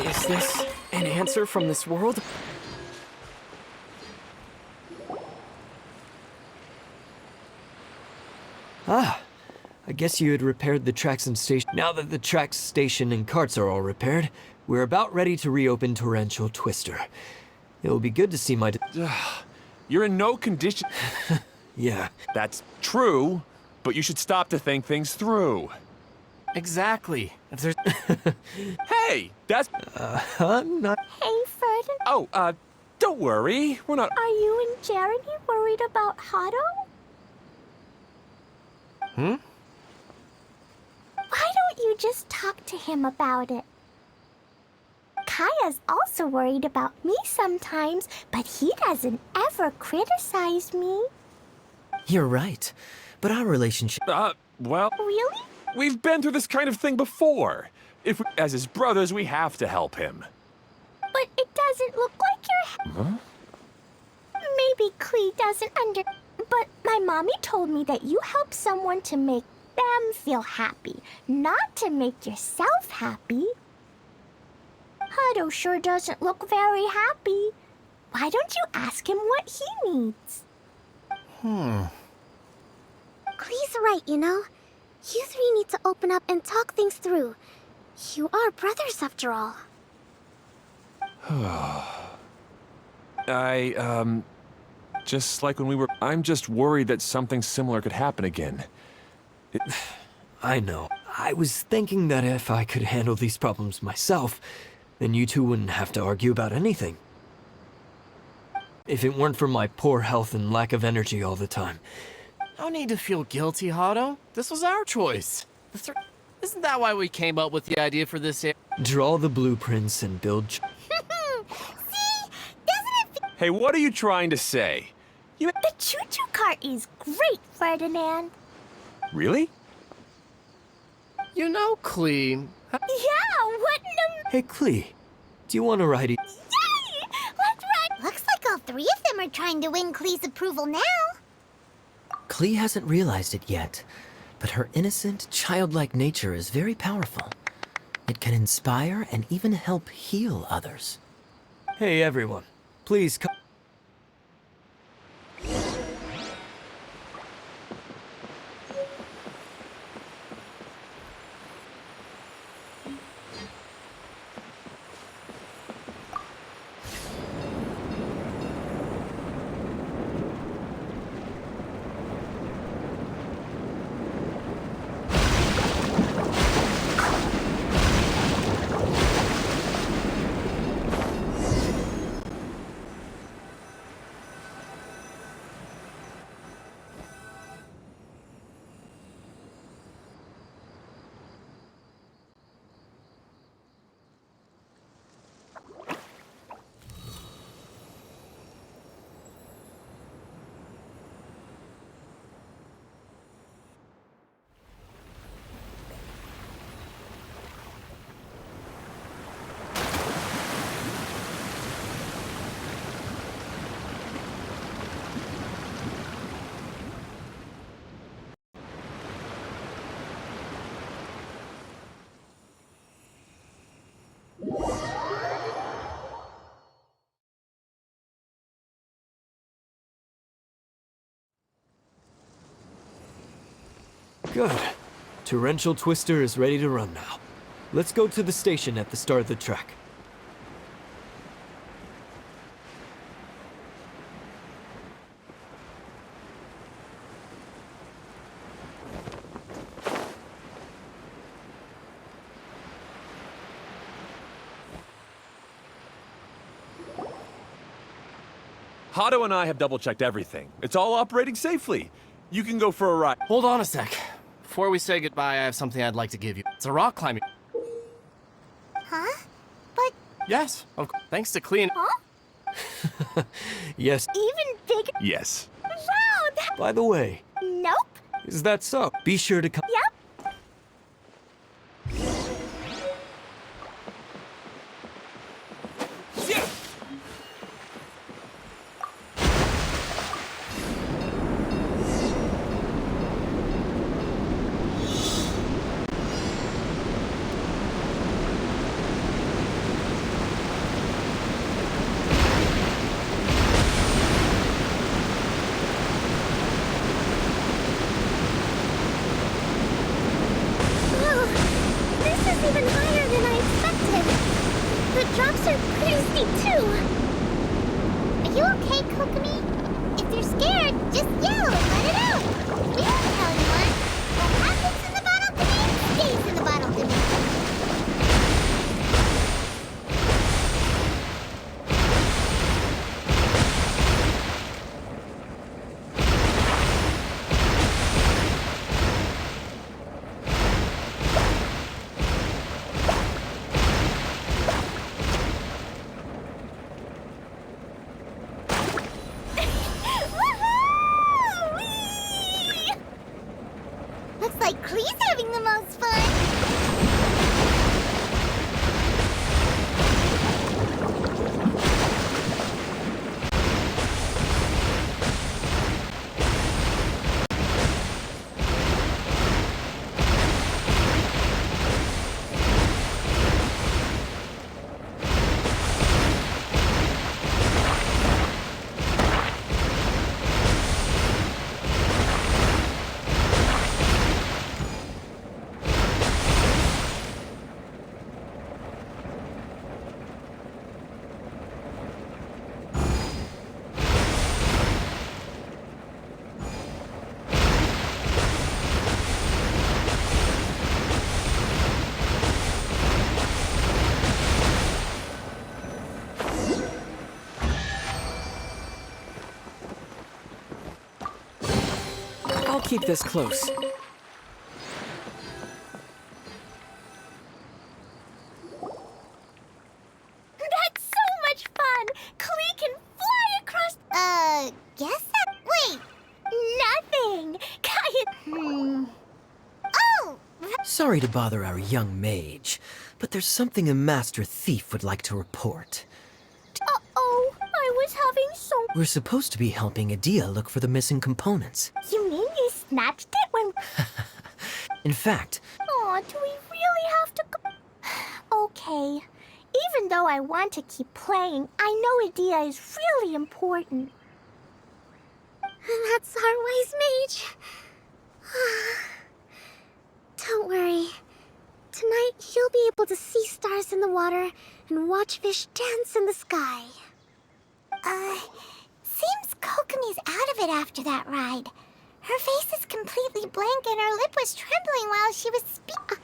Is this an answer from this world? Ah, I guess you had repaired the tracks and station. Now that the tracks, station, and carts are all repaired, we're about ready to reopen Torrential Twister. It will be good to see my... You're in no condition... Yeah. That's true, but you should stop to think things through. Exactly. If there's... Hey, that's... Not... Hey, Fred, Oh, don't worry. We're not... are you and Jeremy worried about Hato? Hmm? Why don't you just talk to him about it? Kaya's also worried about me sometimes, but he doesn't ever criticize me. You're right. But our relationship... well, Really? we've been through this kind of thing before. If we, as his brothers, we have to help him. But it doesn't look like you're... Huh? Maybe Klee doesn't But my mommy told me that you help someone to make them feel happy, not to make yourself happy. Hato sure doesn't look very happy. Why don't you ask him what he needs? Klee's right, you know? You three need to open up and talk things through. You are brothers after all. Just like when we were... I'm just worried that something similar could happen again. I know. I was thinking that if I could handle these problems myself, then you two wouldn't have to argue about anything. If it weren't for my poor health and lack of energy all the time. No need to feel guilty, Hato. This was our choice. Isn't that why we came up with the idea for this? Draw the blueprints and build... See? Doesn't it Hey, what are you trying to say? You... The choo-choo cart is great, Ferdinand. Really? You know, Clem. Yeah, what in Hey, Klee, do you want to ride? Yay! Let's ride! Looks like all three of them are trying to win Klee's approval now. Klee hasn't realized it yet, but her innocent, childlike nature is very powerful. It can inspire and even help heal others. Hey, everyone, please come. Good. Torrential Twister is ready to run now. Let's go to the station at the start of the track. Hato and I have double-checked everything. It's all operating safely. You can go for a ride. Hold on a sec. Before we say goodbye, I have something I'd like to give you. It's a rock climbing. Huh? But Yes, of course. Thanks to Clem. Yes, Even bigger? Yes. Wow, that... by the way, Nope. is that so? Be sure to come. Yep. Wow, this is even higher than I expected. The drops are pretty steep too. are you okay, Kokomi? If you're scared, just yell and let it out. We won't tell anyone. What happens in the bottle canoe stays in the bottle canoe. Woohoo! Looks like Klee's having the most fun. I'll keep this close. That's so much fun! Klee can fly across... Guess that. Wait. Nothing! Kaia... Oh! So, Sorry to bother our young mage, but there's something a master thief would like to report. Uh-oh, I was having so... We're supposed to be helping Adia look for the missing components. You mean you snatched it when... In fact, Aw, do we really have to go... Okay. Even though I want to keep playing, I know Adia is really important. That's our wise mage. Don't worry. Tonight, you'll be able to see stars in the water and watch fish dance in the sky. Seems Kokomi's out of it after that ride. Her face is completely blank and her lip was trembling while she was speaking.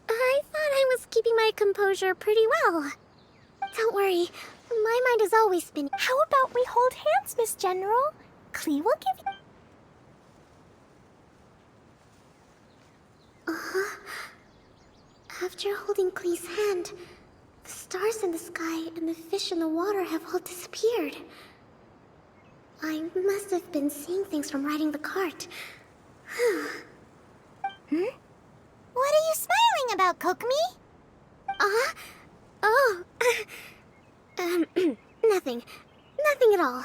I thought I was keeping my composure pretty well. Don't worry, my mind has always been... How about we hold hands, Miss General? Klee will give you... After holding Klee's hand, the stars in the sky and the fish in the water have all disappeared. I must have been seeing things from riding the cart. What are you smiling about, Kokomi? Oh. Nothing. Nothing at all.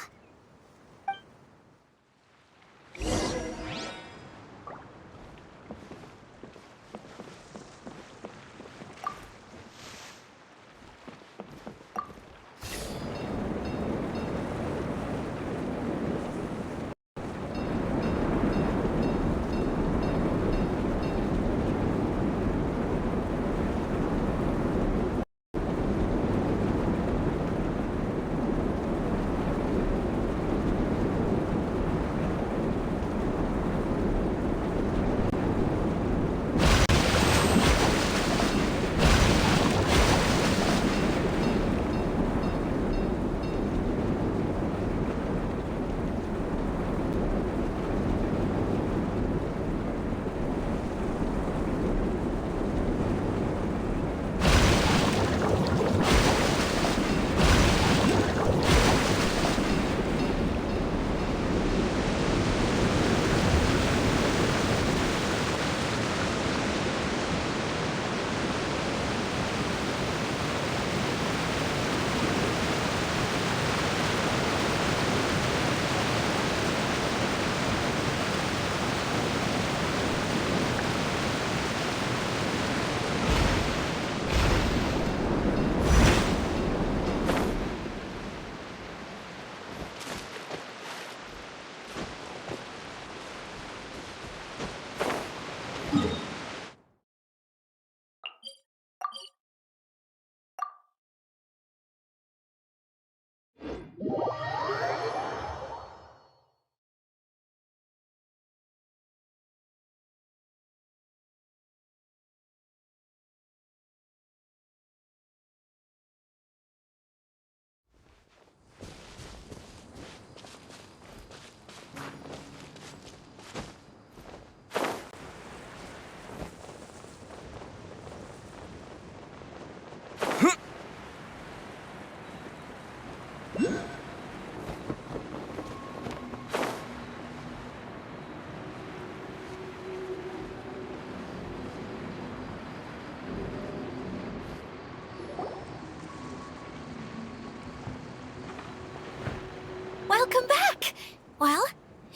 Welcome back! Well,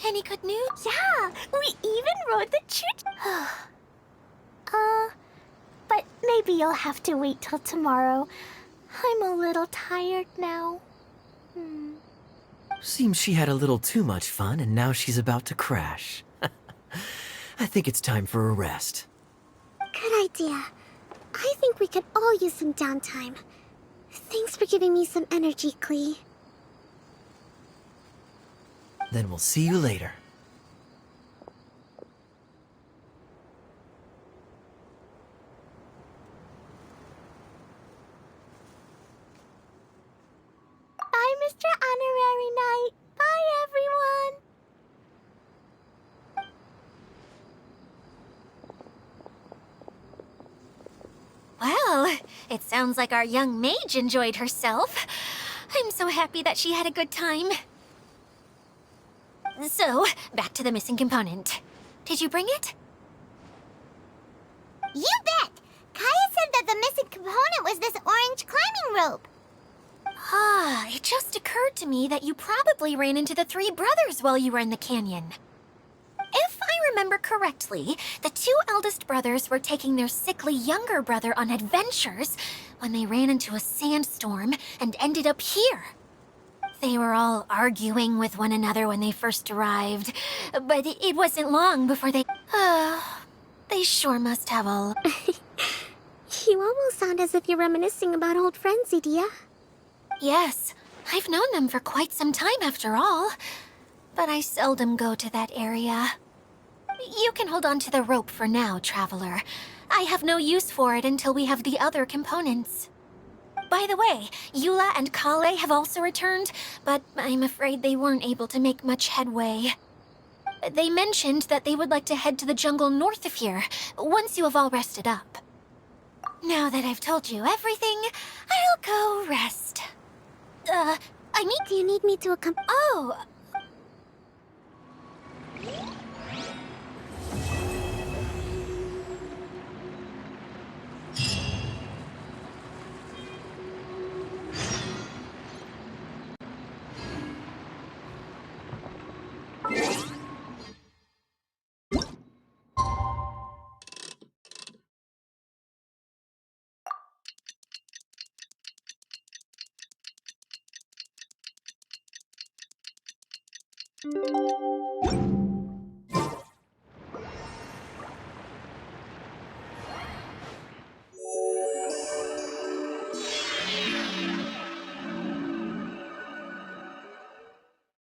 any good news? Yeah, we even rode the choo-choo. But maybe you'll have to wait till tomorrow. I'm a little tired now. seems she had a little too much fun and now she's about to crash. I think it's time for a rest. Good idea. I think we could all use some downtime. Thanks for giving me some energy, Klee. Then we'll see you later. Bye, Mr. Honorary Knight. Bye, everyone. Well, it sounds like our young mage enjoyed herself. I'm so happy that she had a good time. So, back to the missing component. Did you bring it? You bet! Kaya said that the missing component was this orange climbing rope. Ah, it just occurred to me that you probably ran into the three brothers while you were in the canyon. If I remember correctly, the two eldest brothers were taking their sickly younger brother on adventures when they ran into a sandstorm and ended up here. They were all arguing with one another when they first arrived, but it wasn't long before they... they sure must have a... You almost sound as if you're reminiscing about old friends, Idia. Yes, I've known them for quite some time after all, but I seldom go to that area. You can hold on to the rope for now, Traveler. I have no use for it until we have the other components. By the way, Eula and Kale have also returned, but I'm afraid they weren't able to make much headway. They mentioned that they would like to head to the jungle north of here, once you have all rested up. Now that I've told you everything, I'll go rest. Do you need me to accompany? Oh,